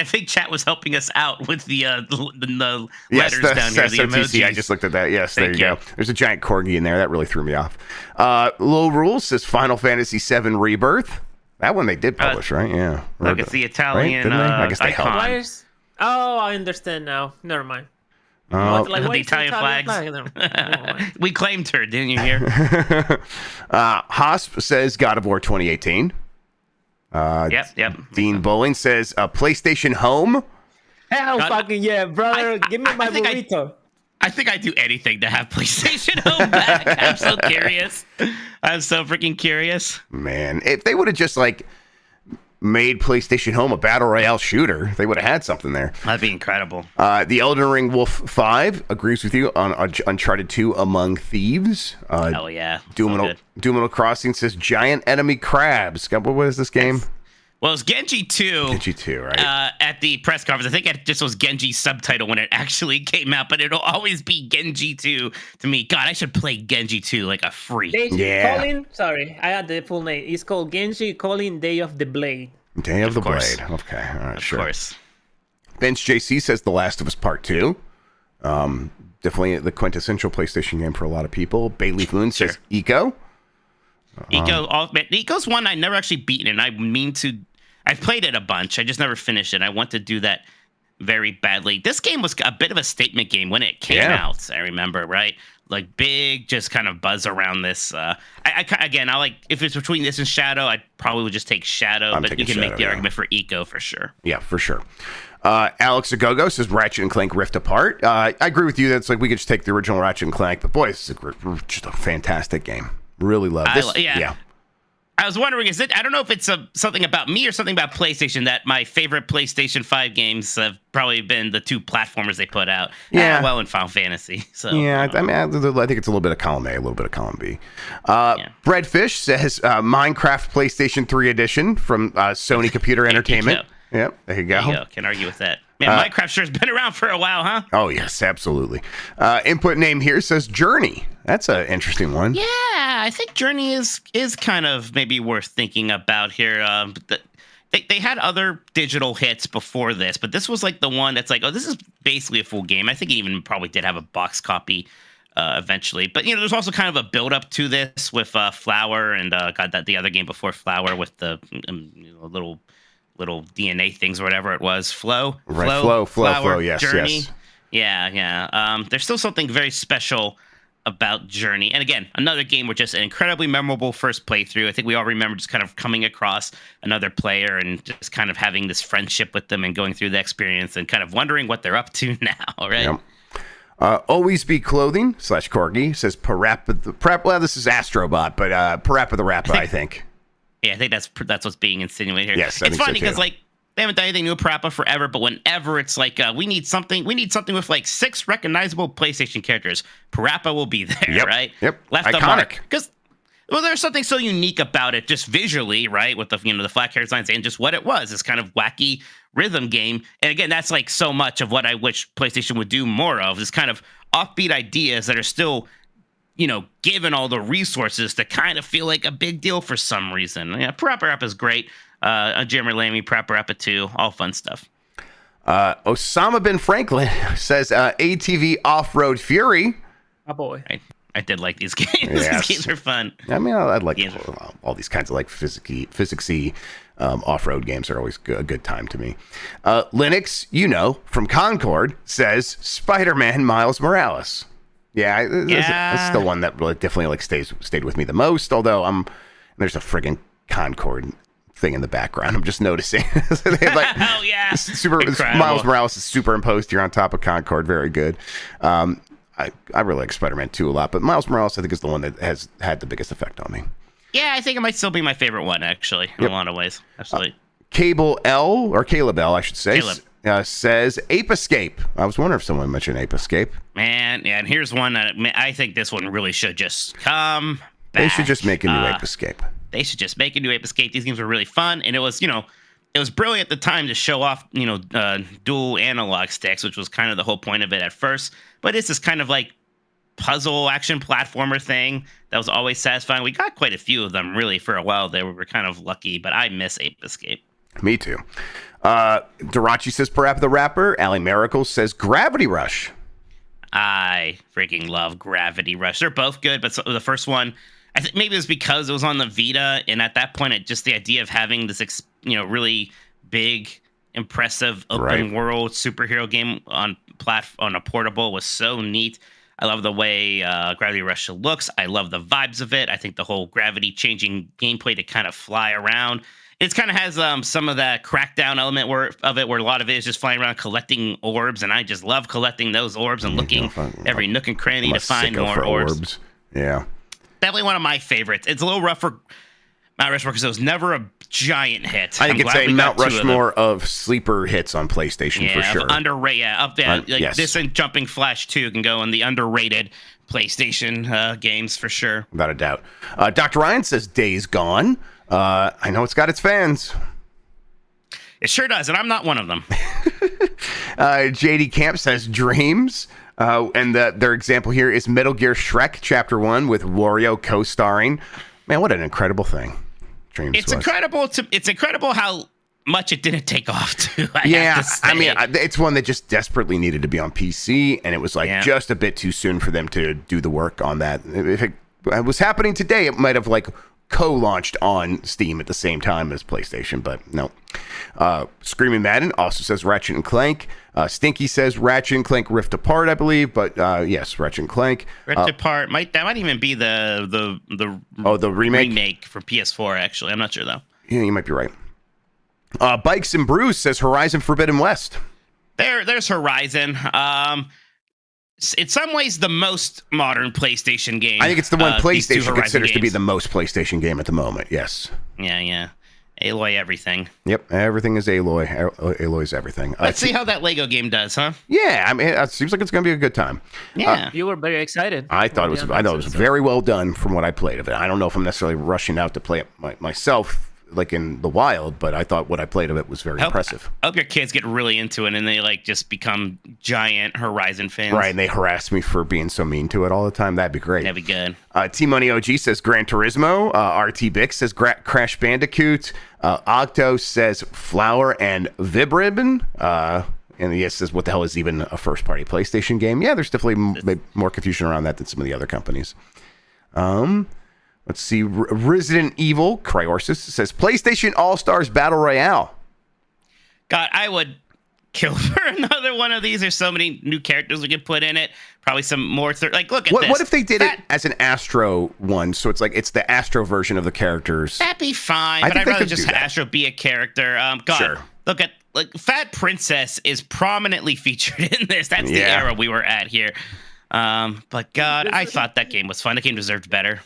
think chat was helping us out with the letters down here. The emojis. I just looked at that. Yes, there you go. There's a giant corgi in there. That really threw me off. Low Rules says Final Fantasy VII Rebirth. That one they did publish, right? Yeah. Look, it's the Italian I guess they icon. Oh, I understand now. Never mind. The Italian flags. We claimed her, didn't you hear? Hosp says God of War 2018. Yep. Dean Bowling says PlayStation Home. Hell fucking yeah, brother. Give me my burrito. I think I'd do anything to have PlayStation Home back. I'm so curious. I'm so freaking curious. Man, if they would have just made PlayStation Home a battle royale shooter, they would have had something there. That'd be incredible. The Elden Ring Wolf 5 agrees with you on Uncharted 2 Among Thieves. Hell yeah. Doomino Crossing says giant enemy crabs. What is this game? Well, it's Genji 2. Genji 2, right? At the press conference. I think it just was Genji's subtitle when it actually came out, but it'll always be Genji 2 to me. God, I should play Genji 2 like a freak. Sorry, I had the full name. It's called Genji Calling Day of the Blade. Day of the Blade. Okay, all right, sure. Of course. Bench JC says The Last of Us Part 2. Definitely the quintessential PlayStation game for a lot of people. Bayleaf Moon says Eco. Eco's one I never actually beaten, and I mean to. I've played it a bunch. I just never finished it. I want to do that very badly. This game was a bit of a statement game when it came out. I remember, right? Like big, just kind of buzz around this. I like if it's between this and Shadow, I probably would just take Shadow. But you can make the argument for Eco for sure. Yeah, for sure. Alex Agogo says Ratchet and Clank Rift Apart. I agree with you. That's like we could just take the original Ratchet and Clank, but boy, it's just a fantastic game. Really love this. Yeah. I was wondering, I don't know if it's something about me or something about PlayStation that my favorite PlayStation 5 games have probably been the 2 platformers they put out. Well, and Final Fantasy. So yeah, I mean, I think it's a little bit of column A, a little bit of column B. Breadfish says Minecraft PlayStation 3 edition from Sony Computer Entertainment. Yep, there you go. Can't argue with that. Man, Minecraft sure has been around for a while, huh? Oh, yes, absolutely. Input name here says Journey. That's an interesting one. Yeah, I think Journey is kind of maybe worth thinking about here. They had other digital hits before this, but this was like the one that's like, oh, this is basically a full game. I think it even probably did have a box copy eventually. But, there's also kind of a build-up to this with Flower and the other game before Flower with the little DNA things or whatever it was. Flow, yes, Journey. Yes. Yeah. There's still something very special about Journey. And again, another game with just an incredibly memorable first playthrough. I think we all remember just kind of coming across another player and just kind of having this friendship with them and going through the experience and kind of wondering what they're up to now, right? Yep. Always Be Clothing /Corgi says Parappa. Well, this is Astro Bot, but Parappa the Rappa, I think. Yeah, I think that's what's being insinuated here. Yes, it's funny because like they haven't done anything new with Parappa forever, but whenever it's like we need something with like 6 recognizable PlayStation characters, Parappa will be there, right? Yep. Left Iconic. Because there's something so unique about it, just visually, right? With the the flat character designs and just what it was, this kind of wacky rhythm game. And again, that's like so much of what I wish PlayStation would do more of. This kind of offbeat ideas that are still given all the resources to kind of feel like a big deal for some reason. Yeah, Parappa is great. Jeremy Lamy, Parappa 2, all fun stuff. Osama bin Franklin says ATV Off-Road Fury. Oh, boy. I did like these games. Yes. These games are fun. I mean, I'd like all these kinds of like physicsy off-road games are always a good time to me. Linux, from Concord, says Spider-Man Miles Morales. Yeah, that's the one that really definitely stayed with me the most. Although there's a friggin' Concord thing in the background. I'm just noticing. They have like, oh yeah, Miles Morales is superimposed here on top of Concord. Very good. I really like Spider-Man 2 a lot, but Miles Morales I think is the one that has had the biggest effect on me. Yeah, I think it might still be my favorite one actually in a lot of ways. Absolutely. Caleb L, I should say. Caleb. Says Ape Escape. I was wondering if someone mentioned Ape Escape. Man, yeah, and here's one that I think this one really should just come back. They should just make a new Ape Escape. They should just make a new Ape Escape. These games were really fun, and it was, it was brilliant at the time to show off, dual analog sticks, which was kind of the whole point of it at first. But it's this kind of like puzzle action platformer thing that was always satisfying. We got quite a few of them really for a while there. We were kind of lucky, but I miss Ape Escape. Me too. Darachi says Parappa the Rapper. Allie Miracle says Gravity Rush. I freaking love Gravity Rush. They're both good, but the first one, I think maybe it was because it was on the Vita, and at that point, just the idea of having this, really big, impressive open world superhero game on a portable was so neat. I love the way Gravity Rush looks. I love the vibes of it. I think the whole gravity changing gameplay to kind of fly around. It kind of has some of that crackdown element where a lot of it is just flying around collecting orbs, and I just love collecting those orbs and looking every nook and cranny to find more orbs. Yeah. Definitely one of my favorites. It's a little rough for Mount Rushmore, because it was never a giant hit. I think I'm it's glad a we got Mount 2 of them. Rushmore of sleeper hits on PlayStation for sure. Underrated. Yeah, up there. Yes. This and Jumping Flash 2 can go in the underrated PlayStation games for sure. Without a doubt. Dr. Ryan says Days Gone. I know it's got its fans. It sure does, and I'm not one of them. JD Camp says Dreams. And their example here is Metal Gear Shrek Chapter 1 with Wario co-starring. Man, what an incredible thing. Dreams It's incredible. It's incredible how much it didn't take off too. I mean, it's one that just desperately needed to be on PC, and it was like just a bit too soon for them to do the work on that. If it was happening today, it might have like co-launched on Steam at the same time as PlayStation, but no. Screaming Madden also says Ratchet and Clank. Stinky says Ratchet and Clank Rift Apart, I believe, but yes, Ratchet and Clank. Rift Apart might even be the remake for PS4. Actually, I'm not sure though. Yeah, you might be right. Bikes and Brews says Horizon Forbidden West. There's Horizon. In some ways, the most modern PlayStation game. I think it's the one PlayStation considers games. to be the most PlayStation game at the moment. Yes. Yeah. Aloy everything. Yep, everything is Aloy. Aloy's everything. Let's see how that Lego game does, huh? Yeah, I mean, it seems like it's going to be a good time. Yeah. You were very excited. I thought it was. I know it was very well done from what I played of it. I don't know if I'm necessarily rushing out to play it myself, like in the wild, but I thought what I played of it was very impressive. I hope your kids get really into it and they like just become giant Horizon fans. Right, and they harass me for being so mean to it all the time. That'd be great. That'd be good. T-Money OG says Gran Turismo. RT Bix says Crash Bandicoot. Octo says Flower and Vibribbon. And yes, says, what the hell is even a first-party PlayStation game? Yeah, there's definitely more confusion around that than some of the other companies. Let's see. Resident Evil, Cryorsis, says PlayStation All-Stars Battle Royale. God, I would kill for another one of these. There's so many new characters we could put in it. Probably some more. Like, look at this. What if they did it as an Astro one? So it's like it's the Astro version of the characters. That'd be fine. But I'd rather just have Astro be a character. God, sure. Look at Fat Princess is prominently featured in this. That's the era we were at here. But God, I thought that game was fun. The game deserved better.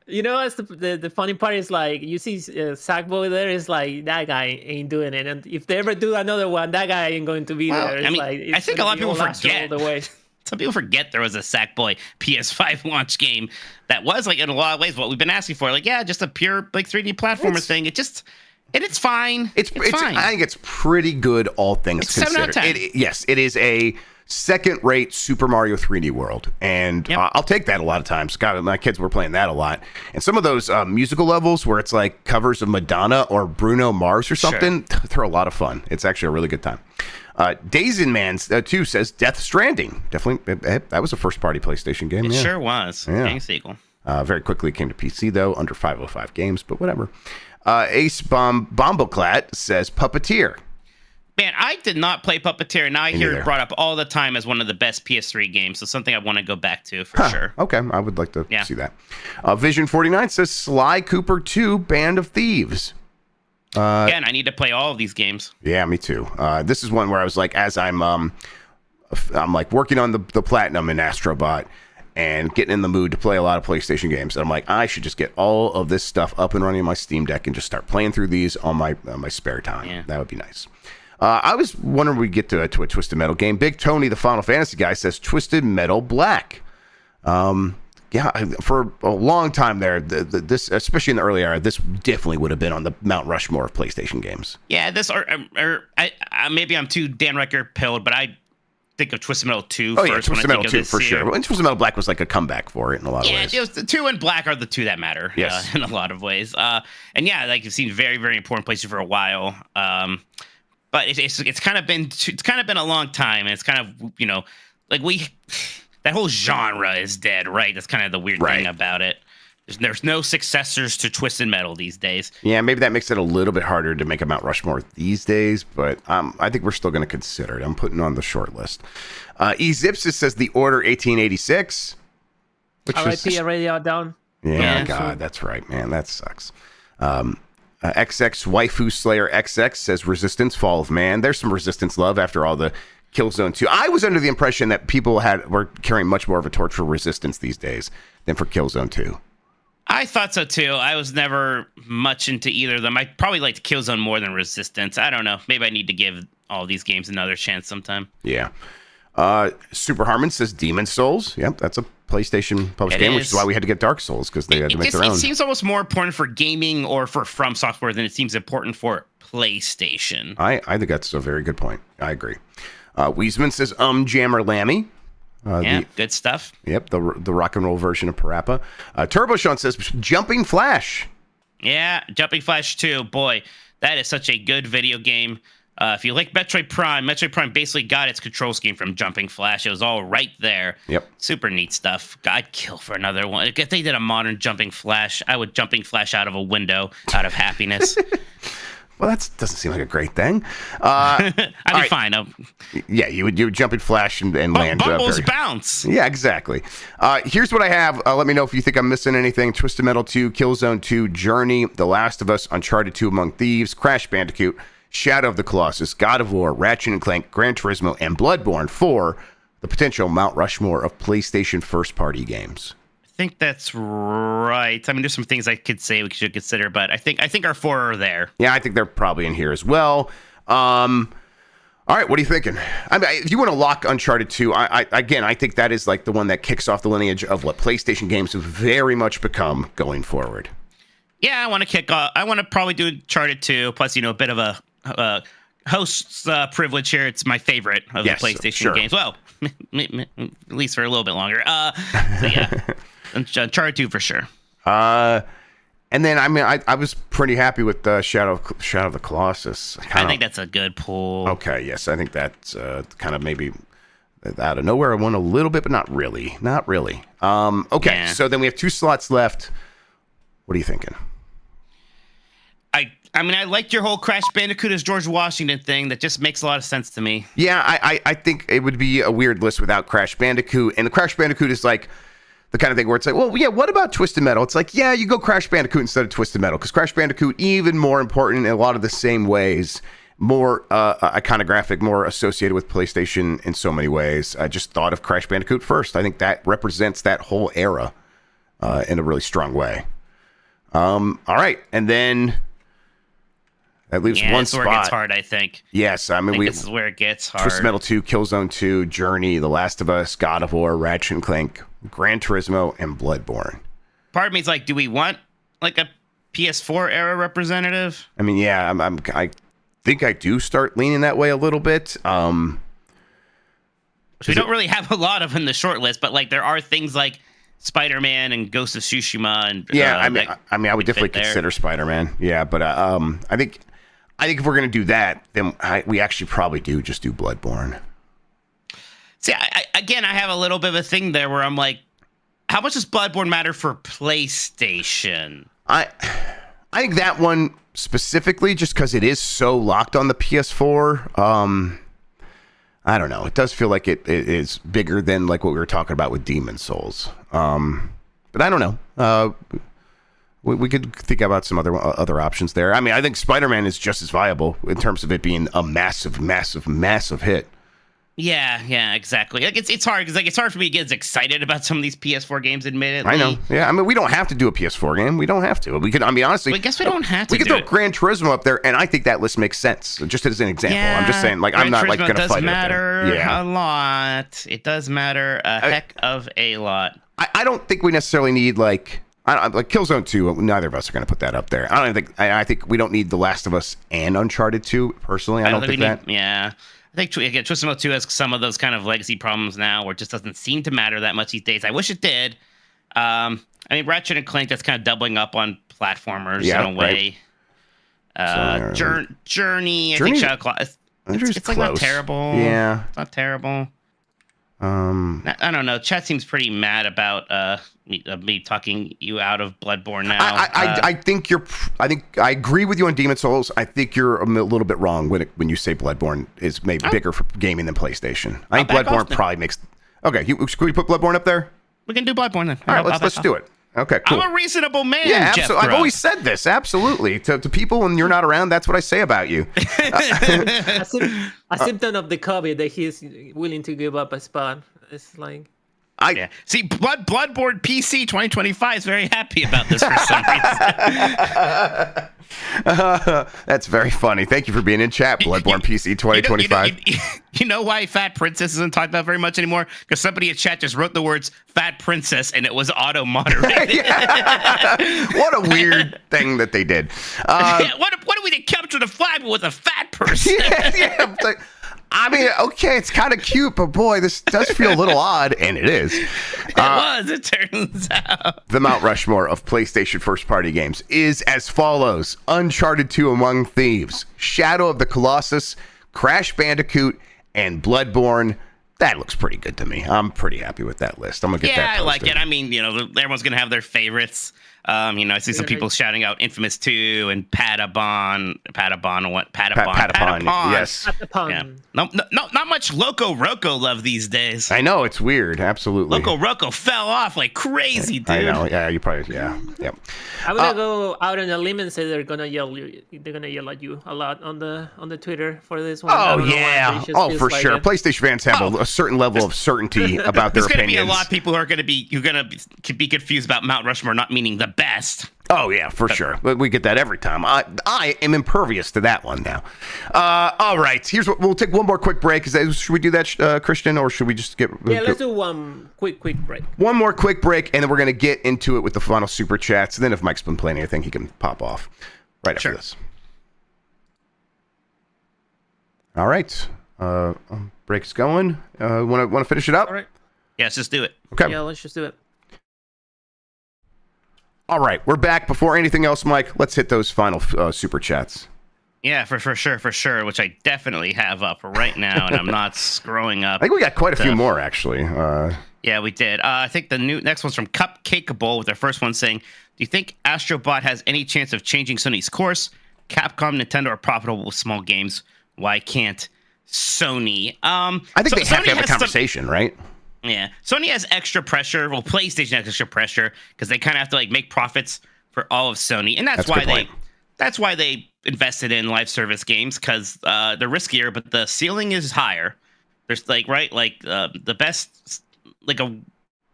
You know, as the funny part is like you see Sackboy there is like that guy ain't doing it, and if they ever do another one, that guy ain't going to be there. I mean, I think a lot of people forget. Some people forget there was a Sackboy PS5 launch game that was like in a lot of ways what we've been asking for. Like, yeah, just a pure like 3D platformer thing. It's fine. It's fine. I think it's pretty good, all things considered. 7 out of 10. Yes, it is a second-rate Super Mario 3D World, and I'll take that a lot of times. God, my kids were playing that a lot, and some of those musical levels where it's like covers of Madonna or Bruno Mars or something, they're a lot of fun. It's actually a really good time. Dazin Man 2 says Death Stranding. Definitely, that was a first-party PlayStation game. It sure was. Yeah. Game sequel. Very quickly came to PC though, under 505 games, but whatever. Ace Bomboclat says Puppeteer. Man, I did not play Puppeteer, and now I hear it brought up all the time as one of the best PS3 games, so something I want to go back to for sure. Okay, I would like to see that. Vision49 says Sly Cooper 2 Band of Thieves. Again, I need to play all of these games. Yeah, me too. This is one where I was like, as I'm like working on the Platinum in Astro Bot and getting in the mood to play a lot of PlayStation games, and I'm like, I should just get all of this stuff up and running on my Steam Deck and just start playing through these on my spare time. Yeah. That would be nice. I was wondering we get to a Twisted Metal game. Big Tony, the Final Fantasy guy, says Twisted Metal Black. Yeah, for a long time there, this, especially in the early era, this definitely would have been on the Mount Rushmore of PlayStation games. Yeah, this maybe I'm too Dan Riker pilled, but I think of Twisted Metal 2 first. Yeah, Twisted Metal 2 for sure. And Twisted Metal Black was like a comeback for it in a lot of ways. Yeah, the 2 and Black are the 2 that matter. Yes. In a lot of ways. And yeah, like you've seen very, very important places for a while. But it's kind of been a long time, and it's kind of like that whole genre is dead, right? That's kind of the weird thing about it. There's no successors to Twisted Metal these days. Yeah, maybe that makes it a little bit harder to make a Mount Rushmore these days, but I think we're still going to consider it. I'm putting it on the short list. Ezipsis says The Order 1886. RIP already out down. Yeah, God, that's right, man. That sucks. XX Waifu Slayer XX says Resistance Fall of Man. There's some Resistance love after all the Killzone 2. I was under the impression that people were carrying much more of a torch for Resistance these days than for Killzone 2. I thought so too. I was never much into either of them. I probably liked Killzone more than Resistance. I don't know. Maybe I need to give all these games another chance sometime. Yeah. Super Harmon says Demon Souls. Yep, that's a PlayStation published game, which is why we had to get Dark Souls, because they had to make their own. It seems almost more important for gaming or for From Software than it seems important for PlayStation. I think that's a very good point. I agree. Wiesman says Jammer Lammy. Good stuff. Yep, the rock and roll version of Parappa. Turbo Sean says Jumping Flash. Yeah, Jumping Flash 2. Boy, that is such a good video game. If you like Metroid Prime basically got its control scheme from Jumping Flash. It was all right there. Yep. Super neat stuff. I'd kill for another one. If they did a modern Jumping Flash, I would Jumping Flash out of a window out of happiness. Well, that doesn't seem like a great thing. I'd be fine. Yeah, you would Jumping Flash and land. Bubbles bounce. Yeah, exactly. Here's what I have. Let me know if you think I'm missing anything. Twisted Metal 2, Killzone 2, Journey, The Last of Us, Uncharted 2 Among Thieves, Crash Bandicoot, Shadow of the Colossus, God of War, Ratchet & Clank, Gran Turismo, and Bloodborne for the potential Mount Rushmore of PlayStation first-party games. I think that's right. I mean, there's some things I could say we should consider, but I think our 4 are there. Yeah, I think they're probably in here as well. All right, what are you thinking? I mean, if you want to lock Uncharted 2, I think that is like the one that kicks off the lineage of what PlayStation games have very much become going forward. Yeah, I want to kick off. I want to probably do Uncharted 2, plus, a bit of a host's privilege here. It's my favorite of the PlayStation games. Well, at least for a little bit longer. So yeah, Uncharted 2 for sure. And then, I mean, I was pretty happy with Shadow of the Colossus. I think that's a good pull. Okay, yes, I think that's kind of maybe out of nowhere. I won a little bit, but not really. Not really. Okay, so then we have 2 slots left. What are you thinking? I mean, I liked your whole Crash Bandicoot as George Washington thing. That just makes a lot of sense to me. Yeah, I think it would be a weird list without Crash Bandicoot. And the Crash Bandicoot is like the kind of thing where it's like, well, yeah, what about Twisted Metal? It's like, yeah, you go Crash Bandicoot instead of Twisted Metal, because Crash Bandicoot, even more important in a lot of the same ways, more iconographic, more associated with PlayStation in so many ways. I just thought of Crash Bandicoot first. I think that represents that whole era in a really strong way. All right, and then that leaves one spot. Where it gets hard, I think. Yes, I mean, this is where it gets hard. Twisted Metal 2, Killzone 2, Journey, The Last of Us, God of War, Ratchet & Clank, Gran Turismo, and Bloodborne. Part of me is like, do we want like a PS4 era representative? I mean, yeah, I think I do start leaning that way a little bit. We don't really have a lot of in the short list, but like there are things like Spider-Man and Ghost of Tsushima, and I would definitely consider Spider-Man. Yeah, but I think if we're gonna do that, then we actually probably do just do Bloodborne. See, I have a little bit of a thing there where I'm like, how much does Bloodborne matter for PlayStation? I think that one specifically, just because it is so locked on the PS4. I don't know. It does feel like it is bigger than like what we were talking about with Demon Souls. But I don't know. We could think about some other options there. I mean, I think Spider-Man is just as viable in terms of it being a massive, massive, massive hit. Yeah, exactly. Like it's hard because it's hard for me to get as excited about some of these PS4 games. Admittedly, I know. Yeah, I mean, we don't have to do a PS4 game. We don't have to. We could. I mean, honestly, I guess we don't have to. We could throw Gran Turismo up there, and I think that list makes sense. Just as an example, I'm just saying. Like, I'm not like going to fight it up there. Yeah, a lot. It does matter a heck of a lot. I don't think we necessarily need like Killzone 2. Neither of us are going to put that up there. I think we don't need The Last of Us and Uncharted 2. Personally, I don't think that. Yeah. I think Twisted Metal 2 has some of those kind of legacy problems now where it just doesn't seem to matter that much these days. I wish it did. I mean, Ratchet & Clank, that's kind of doubling up on platformers in a way. Right. Journey, I think Shadow Claw. It's like not terrible. Yeah. It's not terrible. I don't know. Chat seems pretty mad about me talking you out of Bloodborne now. I think I agree with you on Demon Souls. I think you're a little bit wrong when you say Bloodborne is maybe bigger for gaming than PlayStation. I think Bloodborne probably makes. Okay, could we put Bloodborne up there? We can do Bloodborne then. All right, let's do it. Okay, cool. I'm a reasonable man. Yeah, absolutely. I've always said this. Absolutely. To people when you're not around, that's what I say about you. A symptom of the COVID that he's willing to give up a spot. It's like See, Bloodborne PC 2025 is very happy about this for some reason. That's very funny. Thank you for being in chat, Bloodborne PC 2025. You know why Fat Princess isn't talked about very much anymore? Because somebody in chat just wrote the words Fat Princess and it was auto-moderated. What a weird thing that they did. What do we capture the flag with a fat person? Yeah. Like, I mean, okay, it's kind of cute, but boy, this does feel a little odd, and it is. It turns out. The Mount Rushmore of PlayStation first-party games is as follows: Uncharted 2 Among Thieves, Shadow of the Colossus, Crash Bandicoot, and Bloodborne. That looks pretty good to me. I'm pretty happy with that list. I'm gonna get that posted. I like it. I mean, everyone's gonna have their favorites. I see some people shouting out Infamous 2 and Patapon, yes. Patapon. Yeah. No, not much Loco Roco love these days. I know, it's weird. Absolutely. Loco Roco fell off like crazy, dude. I know. Yeah, you probably. Yeah. Yep. I'm gonna go out on a limb and say they're gonna yell at you a lot on the Twitter for this one. Oh yeah. Oh, for sure. It. PlayStation fans have a certain level of certainty about their opinions. There's gonna be a lot of people who are gonna be confused about Mount Rushmore not meaning the best. Oh yeah, for sure. We get that every time. I am impervious to that one now. All right. Here's what we'll take one more quick break. Should we do that, Christian, or should we just get? Yeah, let's do one quick break. One more quick break, and then we're gonna get into it with the final super chats. And then if Mike's been playing anything, he can pop off right after this. All right. Break's going. Want to finish it up? All right. Yeah, let's just do it. Okay. Yeah, let's just do it. All right, we're back. Before anything else, Mike, let's hit those final super chats. Yeah, for sure, which I definitely have up right now, and I'm not scrolling up. I think we got quite a few more, actually. Yeah, we did. I think the next one's from Cupcakeable with their first one saying, do you think Astro Bot has any chance of changing Sony's course? Capcom, Nintendo are profitable with small games. Why can't Sony? I think they have to have a conversation, right? Yeah, Sony has extra pressure. Well, PlayStation has extra pressure because they kind of have to make profits for all of Sony, and that's why they invested in live service games because they're riskier, but the ceiling is higher. There's the best a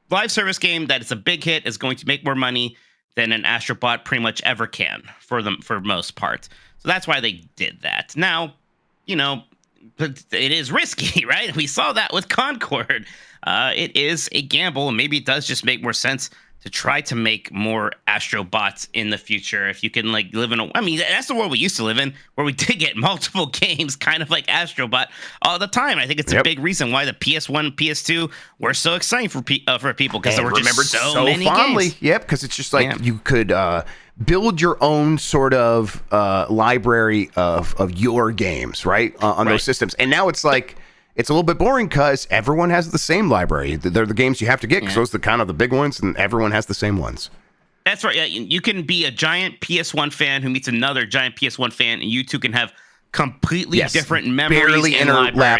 live service game that is a big hit is going to make more money than an Astro Bot pretty much ever can for most part. So that's why they did that. Now, but it is risky, right? We saw that with Concord. It is a gamble, and maybe it does just make more sense to try to make more Astro Bots in the future. If you can live in that's the world we used to live in, where we did get multiple games, kind of like Astro Bot all the time. I think it's a big reason why the PS1, PS2 were so exciting for people because there were just so many fondly. games. Yep, because it's just you could build your own sort of library of your games, right, on those systems. And now it's it's a little bit boring because everyone has the same library. They're the games you have to get because those are kind of the big ones, and everyone has the same ones. That's right. Yeah, you can be a giant PS1 fan who meets another giant PS1 fan, and you two can have completely different memories and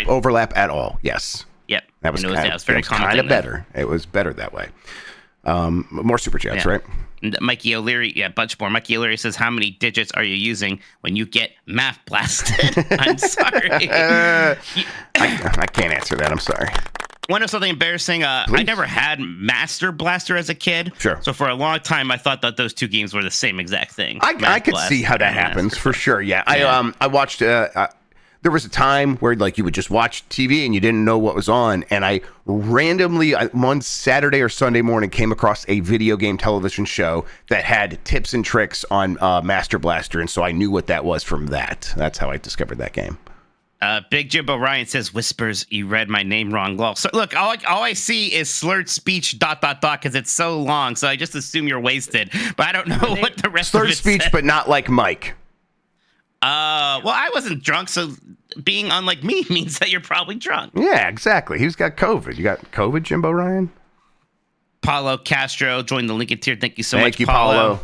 overlap at all. Yes. Yep. That was kind of better. It was better that way. More super chats, right? Mikey O'Leary, a bunch more. Mikey O'Leary says, how many digits are you using when you get math blasted? I'm sorry. I can't answer that. I'm sorry. Want to know something embarrassing? I never had Master Blaster as a kid. Sure. So for a long time, I thought that those two games were the same exact thing. I could see how that happens for sure. Yeah. I watched. There was a time where you would just watch TV and you didn't know what was on. And I randomly, one Saturday or Sunday morning, came across a video game television show that had tips and tricks on Master Blaster. And so I knew what that was from that. That's how I discovered that game. Big Jimbo Ryan says, whispers, you read my name wrong, lol. So look, all I see is slurred speech ... because it's so long. So I just assume you're wasted. But I don't know what the rest of it Slurred speech, said. but not like Mike. Well, I wasn't drunk, so being unlike me means that you're probably drunk. Yeah, exactly. He's got COVID. You got COVID, Jimbo Ryan? Paulo Castro joined the Lincoln tier. Thank you so much, Thank you, Paulo.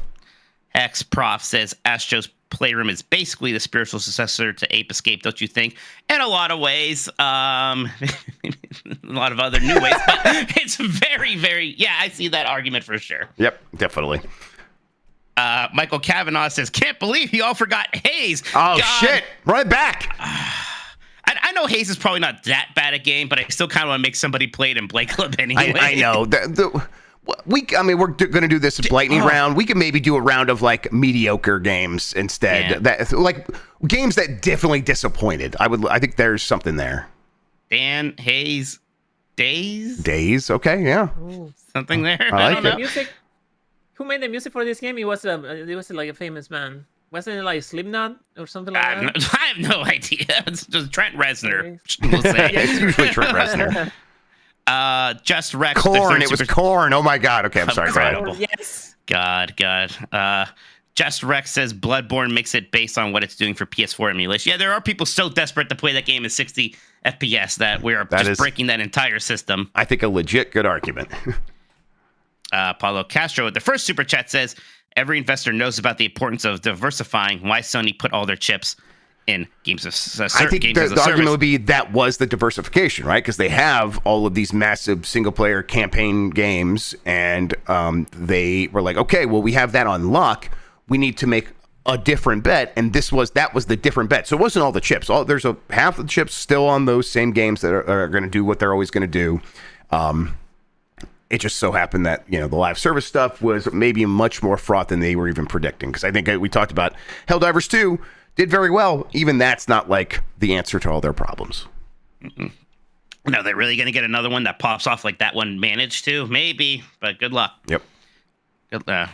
X Prof says Astro's Playroom is basically the spiritual successor to Ape Escape, don't you think? In a lot of ways. A lot of other new ways, but it's very, very, I see that argument for sure. Yep, definitely. Michael Kavanaugh says, can't believe you all forgot Haze. Oh, God. Shit. Run it back. I know Hayes is probably not that bad a game, but I still kind of want to make somebody play it in Blake Club anyway. I know. We're going to do this lightning round. We can maybe do a round of like mediocre games instead. Yeah. That like games that definitely disappointed. I think there's something there. Dan Hayes, Days. Okay, yeah. Ooh. something there. I like don't know. it. Music. Who made the music for this game? It was like a famous band. Wasn't it like Slipknot or something like that? I have no idea. It's just Trent Reznor. Okay. We'll say. It's usually Trent Reznor. Just Rex. Corn. It was Corn. Oh my God. Okay, I'm sorry. Go ahead. Incredible. Yes. God. Just Rex says Bloodborne makes it based on what it's doing for PS4 emulation. Yeah, there are people so desperate to play that game at 60 FPS that we are breaking that entire system. I think a legit good argument. Paulo Castro, the first super chat says, every investor knows about the importance of diversifying. Why Sony put all their chips in games of I think games as a the argument service. would be that was the diversification, right? Because they have all of these massive single-player campaign games, and they were like, okay, well, we have that on lock. We need to make a different bet, and that was the different bet. So it wasn't all the chips. There's half of the chips still on those same games that are going to do what they're always going to do. It just so happened that the live service stuff was maybe much more fraught than they were even predicting. Because I think we talked about Helldivers 2 did very well. Even that's not like the answer to all their problems. Mm-mm. No, they're really going to get another one that pops off like that one managed to, maybe. But good luck. Yep.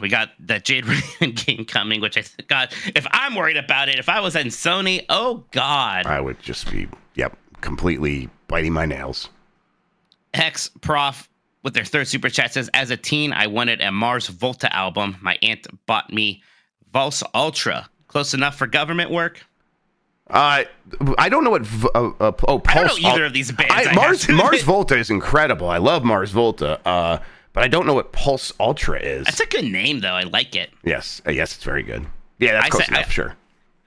We got that Jade Raymond game coming, which God, if I'm worried about it, if I was in Sony, oh God, I would just be completely biting my nails. Hex Prof with their third super chat says, as a teen, I wanted a Mars Volta album. My aunt bought me Vals Ultra. Close enough for government work? I don't know what. Pulse, I don't know either of these bands. Mars Volta is incredible. I love Mars Volta. But I don't know what Pulse Ultra is. That's a good name, though. I like it. Yes, it's very good. Yeah, that's close enough. Sure.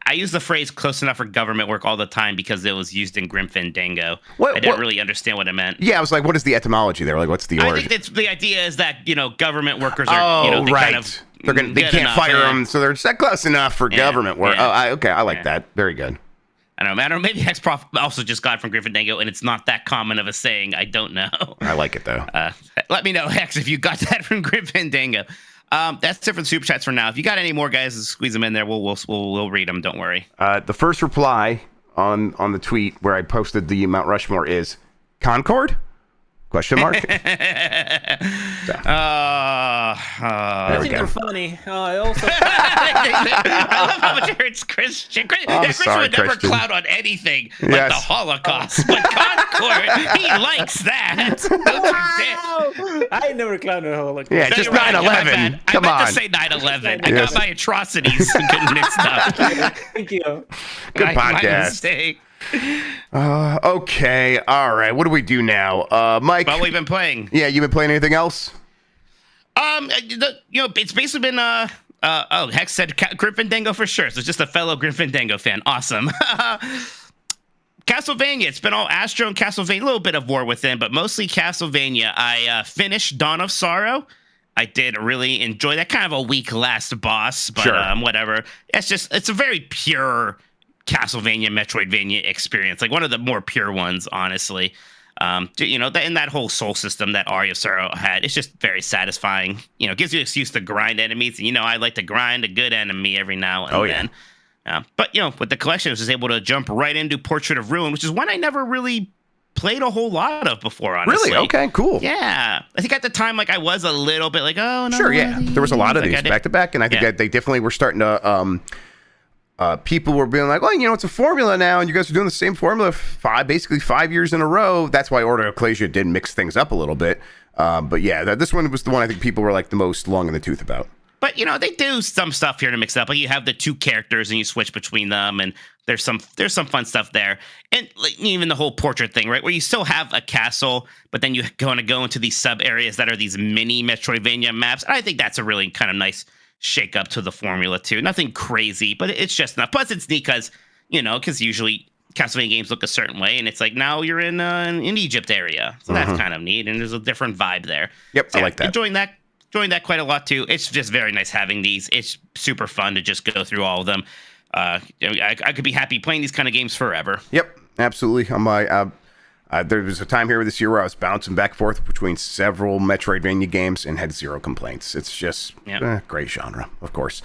I use the phrase "close enough for government work" all the time because it was used in Grim Fandango. I didn't really understand what it meant. Yeah, I was like, "What is the etymology there? Like, what's the origin?" I think the idea is that government workers are they right. kind of they can't fire them, so they're just close enough for government work. Yeah. Okay, I like that. Very good. I don't know. Maybe Hex Prof also just got it from Grim Fandango, and it's not that common of a saying. I don't know. I like it though. Let me know, Hex, if you got that from Grim Fandango. That's it for the super chats for now. If you got any more, guys, squeeze them in there. We'll read them. Don't worry. The first reply on the tweet where I posted the Mount Rushmore is Concord? Question mark. I think they're funny. Also, I love how much it hurts Christian. Christian would never Christian. cloud on anything like the Holocaust, but Concord, he likes that. I never clowned on Holocaust. Yeah, just 9/11. Come I on. meant to say 9/11. I got my atrocities getting mixed up. Thank you. Good My podcast. mistake. Okay. All right. What do we do now? Mike. Well, we've been playing. Yeah, you been playing anything else? It's basically been Hex said Grim Fandango for sure. So it's just a fellow Grim Fandango fan. Awesome. Castlevania. It's been all Astro and Castlevania. A little bit of War Within, but mostly Castlevania. I finished Dawn of Sorrow. I did really enjoy that. Kind of a weak last boss, but sure. Whatever. It's a very pure Castlevania, Metroidvania experience. Like one of the more pure ones, honestly. In that whole soul system that Aria of Sorrow had, it's just very satisfying. Gives you an excuse to grind enemies. And, I like to grind a good enemy every now and then. But, with the collection, I was just able to jump right into Portrait of Ruin, which is one I never really played a whole lot of before, honestly. Really? Okay, cool. Yeah. I think at the time, I was a little bit like, oh, no. Sure, yeah. There was a lot of these back to back, and I think that they definitely were starting to... people were being like, it's a formula now, and you guys are doing the same formula basically 5 years in a row. That's why Order of Ecclesia did mix things up a little bit. But yeah, this one was the one I think people were like the most long in the tooth about. But, they do some stuff here to mix up. Like you have the two characters and you switch between them, and there's some fun stuff there. And even the whole portrait thing, right, where you still have a castle, but then you're going to go into these sub areas that are these mini Metroidvania maps. And I think that's a really kind of nice shake up to the formula too. Nothing crazy, but it's just enough. Plus it's neat because usually Castlevania games look a certain way, and it's like now you're in Egypt area, so that's kind of neat, and there's a different vibe there. Yep, so I like that. Enjoying that quite a lot too. It's just very nice having these. It's super fun to just go through all of them. I could be happy playing these kind of games forever. Yep. absolutely. There was a time here this year where I was bouncing back and forth between several Metroidvania games and had zero complaints. It's just great genre, of course.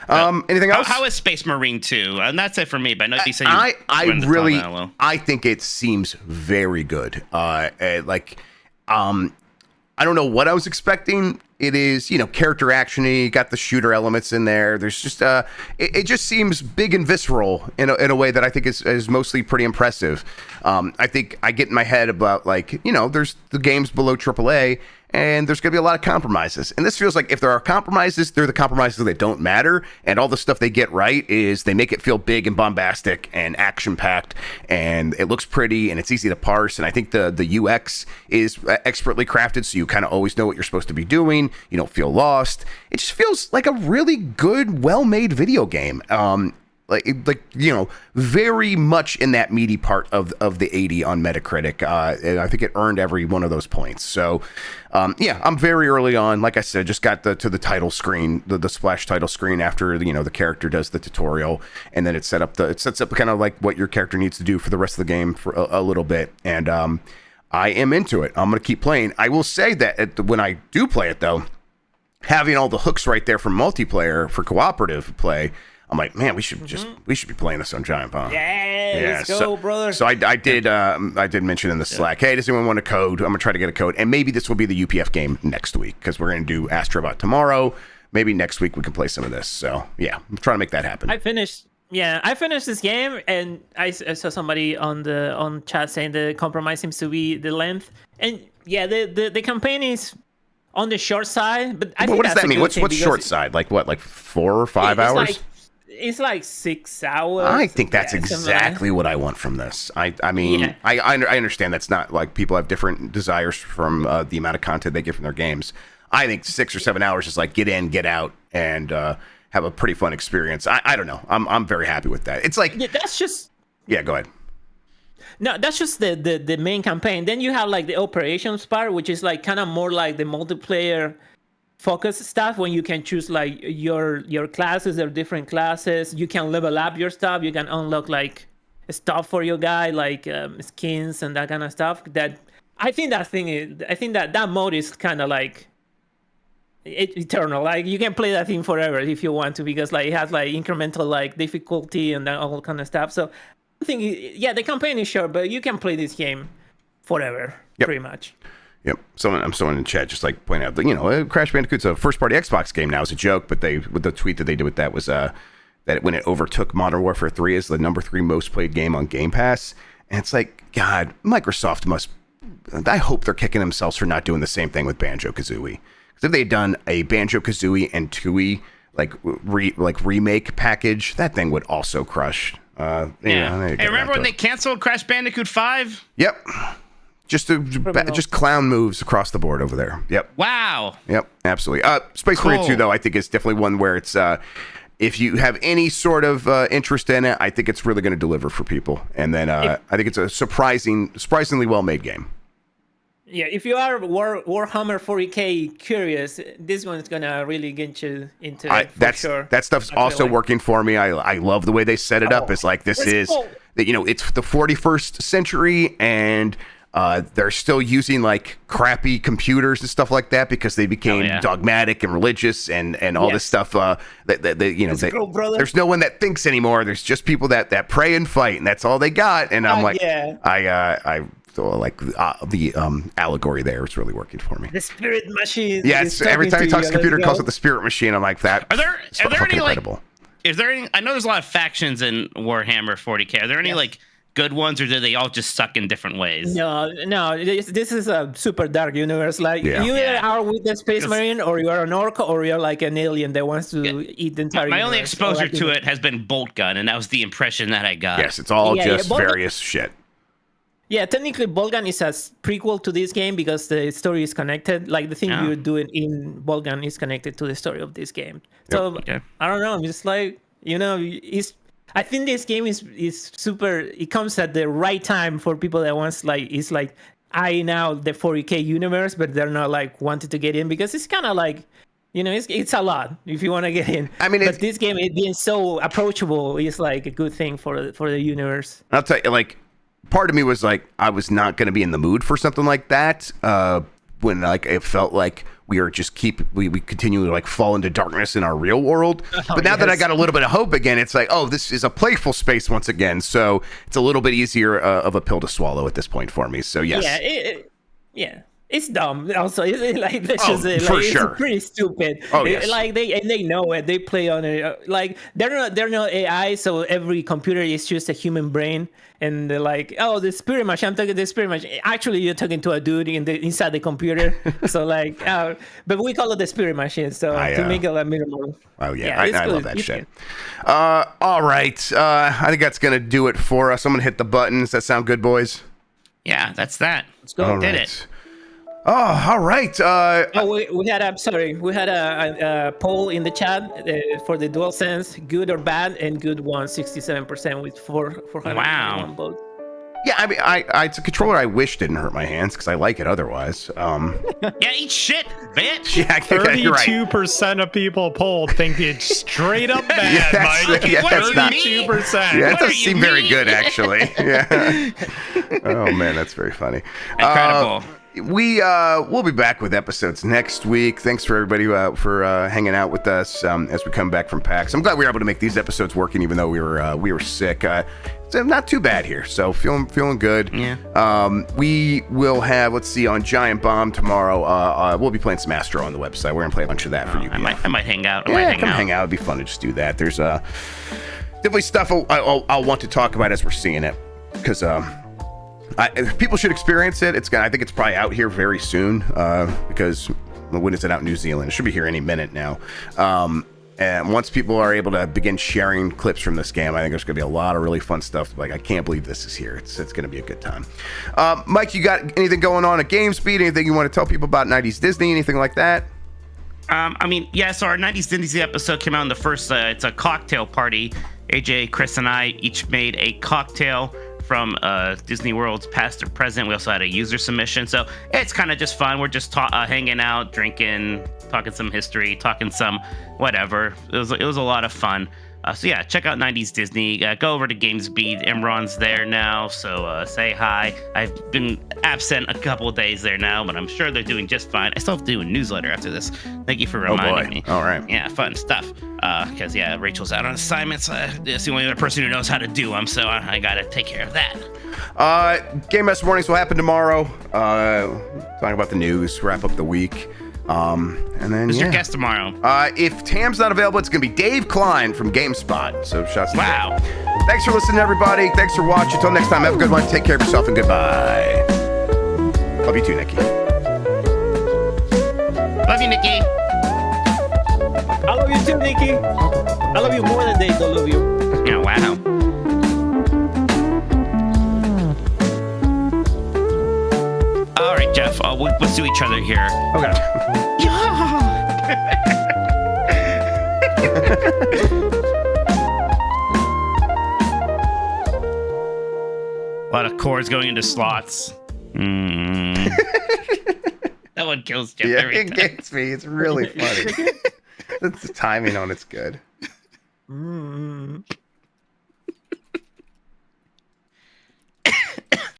Anything else? How is Space Marine 2? And that's it for me. But I know you said I think it seems very good. I don't know what I was expecting. It is, character action-y, got the shooter elements in there. There's just, it just seems big and visceral in a way that I think is mostly pretty impressive. I think I get in my head about, there's the games below AAA, and there's going to be a lot of compromises. And this feels like if there are compromises, they're the compromises that don't matter. And all the stuff they get right is they make it feel big and bombastic and action-packed, and it looks pretty, and it's easy to parse. And I think the UX is expertly crafted, so you kind of always know what you're supposed to be doing. You don't feel lost. It just feels like a really good, well-made video game. Very much in that meaty part of the 80 on Metacritic. And I think it earned every one of those points. So, I'm very early on. Like I said, just got to the title screen, the splash title screen after the character does the tutorial, and then it sets up kind of like what your character needs to do for the rest of the game for a little bit. And I am into it. I'm gonna keep playing. I will say that when I do play it, though, having all the hooks right there for multiplayer for cooperative play. I'm like, man, we should be playing this on Giant Bomb. Let's go, brother. So I did mention in the Slack, hey, does anyone want a code? I'm gonna try to get a code, and maybe this will be the UPF game next week because we're gonna do Astro Bot tomorrow. Maybe next week we can play some of this. So yeah, I'm trying to make that happen. I finished this game, and I saw somebody on chat saying the compromise seems to be the length, and the campaign is on the short side. But what does that mean? What's short side? Like what? Like 4 or 5 hours? It's like 6 hours. I think that's exactly what I want from this. I understand that's not like people have different desires from the amount of content they get from their games. I think 6 or 7 hours is like get in, get out, and have a pretty fun experience. I don't know. I'm very happy with that. It's like that's just go ahead. No, that's just the main campaign. Then you have like the operations part, which is like kind of more like the multiplayer focus stuff when you can choose like your classes or different classes. You can level up your stuff. You can unlock like stuff for your guy, like skins and that kind of stuff. I think that mode is kind of like eternal. Like you can play that thing forever if you want to, because like it has like incremental like difficulty and that all kind of stuff. So I think the campaign is short, but you can play this game forever, pretty much. Yep. Someone in chat just like pointing out that Crash Bandicoot's a first-party Xbox game now. It's a joke, but with the tweet that they did with that was that when it overtook Modern Warfare 3 as the number 3 most played game on Game Pass, and it's like, God, Microsoft must. I hope they're kicking themselves for not doing the same thing with Banjo-Kazooie. Because if they had done a Banjo-Kazooie and Tooie remake package, that thing would also crush. Hey, remember when they canceled Crash Bandicoot 5? Yep. Just clown moves across the board over there. Yep. Wow. Yep. Absolutely. Space Marine 2, though, I think is definitely one where it's if you have any sort of interest in it, I think it's really going to deliver for people. And then I think it's a surprisingly well-made game. Yeah, if you are Warhammer 40K curious, this one's gonna really get you into it for sure. That stuff's also working for me. I love the way they set it up. It's like it's the 41st century, and they're still using like crappy computers and stuff like that because they became dogmatic and religious and all this stuff. There's no one that thinks anymore. There's just people that pray and fight, and that's all they got. And I'm I like the allegory there is really working for me. The spirit machine. Yes, every time he talks computer, he calls it the spirit machine. I'm like, that. Are there any incredible. Is there any? I know there's a lot of factions in Warhammer 40K. Are there any like good ones, or do they all just suck in different ways? No. This is a super dark universe. Like you are with the Space Marine, or you are an orc, or you're like an alien that wants to eat the entire. My only exposure to it has been Bolt Gun, and that was the impression that I got. Yes, it's all various shit. Yeah, technically, Bolgan is a prequel to this game because the story is connected. Like the thing you're doing in Bolgan is connected to the story of this game. So I don't know. I'm just like I think this game is super. It comes at the right time for people that wants it's like now the 40K universe, but they're not like wanted to get in because it's kind of like. It's a lot if you want to get in. I mean, but this game, it being so approachable, is like a good thing for the universe. I'll tell you, like. part of me was like, I was not going to be in the mood for something like that. When like it felt like we continue to like fall into darkness in our real world. But now that I got a little bit of hope again, it's like, oh, this is a playful space once again. So it's a little bit easier of a pill to swallow at this point for me. So yes. Yeah. It's dumb. Also, like let's Oh, just say, for like, sure. It's pretty stupid. Oh, yes. Like they know it. They play on it. Like they're not AI, so every computer is just a human brain. And they're like, oh, the spirit machine. I'm talking the spirit machine. Actually, you're talking to a dude inside the computer. So like, but we call it the spirit machine. So to make it a minimal. Oh yeah, it's I good. love that shit. All right, I think that's gonna do it for us. I'm gonna hit the button. Does that sound good, boys? Yeah, that's that. Let's go. All Did right. it. Oh, all right. We had a poll in the chat for the DualSense, good or bad, and good won 67% with 421 votes. Yeah, I mean, it's a controller I wish didn't hurt my hands because I like it otherwise. Yeah, eat shit, bitch. Yeah, you're right. 32% of people polled think it's straight up bad, Mike. Yeah, that's not. 32%. Yeah, it doesn't seem very good, actually. Yeah. Oh man, that's very funny. Incredible. We'll be back with episodes next week. Thanks for everybody for hanging out with us as we come back from PAX. I'm glad we were able to make these episodes working, even though we were sick. It's not too bad here, so feeling good. Yeah. We will have, let's see, on Giant Bomb tomorrow. We'll be playing some Astro on the website. We're gonna play a bunch of that for you. I might hang out. Hang out. It'd be fun to just do that. There's definitely stuff I'll want to talk about as we're seeing it, because people should experience it. I think it's probably out here very soon, because when is it out in New Zealand? It should be here any minute now. And once people are able to begin sharing clips from this game, I think there's going to be a lot of really fun stuff. Like, I can't believe this is here. It's going to be a good time. Mike, you got anything going on at GameSpeed? Anything you want to tell people about 90s Disney? Anything like that? So our 90s Disney episode came out in the first, it's a cocktail party. AJ, Chris, and I each made a cocktail from Disney World's past or present. We also had a user submission, so it's kind of just fun. We're just hanging out, drinking, talking some history, talking some whatever. It was a lot of fun. So yeah, check out 90s Disney. Go over to GamesBeat. Imran's there now, so say hi. I've been absent a couple of days there now, but I'm sure they're doing just fine. I still have to do a newsletter after this. Thank you for reminding me. All right. Yeah, fun stuff. Because Rachel's out on assignments. It's the only other person who knows how to do them, so I gotta take care of that. Game Master Mornings will happen tomorrow. Talking about the news, wrap up the week. And then Who's your guest tomorrow? If Tam's not available, it's going to be Dave Klein from GameSpot. So shots to Wow. Dave. Thanks for listening, everybody. Thanks for watching. Until next time, have a good one. Take care of yourself and goodbye. Love you too, Nikki. Love you, Nikki. I love you too, Nikki. I love you more than Dave. I love you. Yeah, wow. All right, Jeff. Let's do each other here. Okay. A lot of chords going into slots. That one kills Jeff every It time. gets me. It's really funny. The timing on it's good.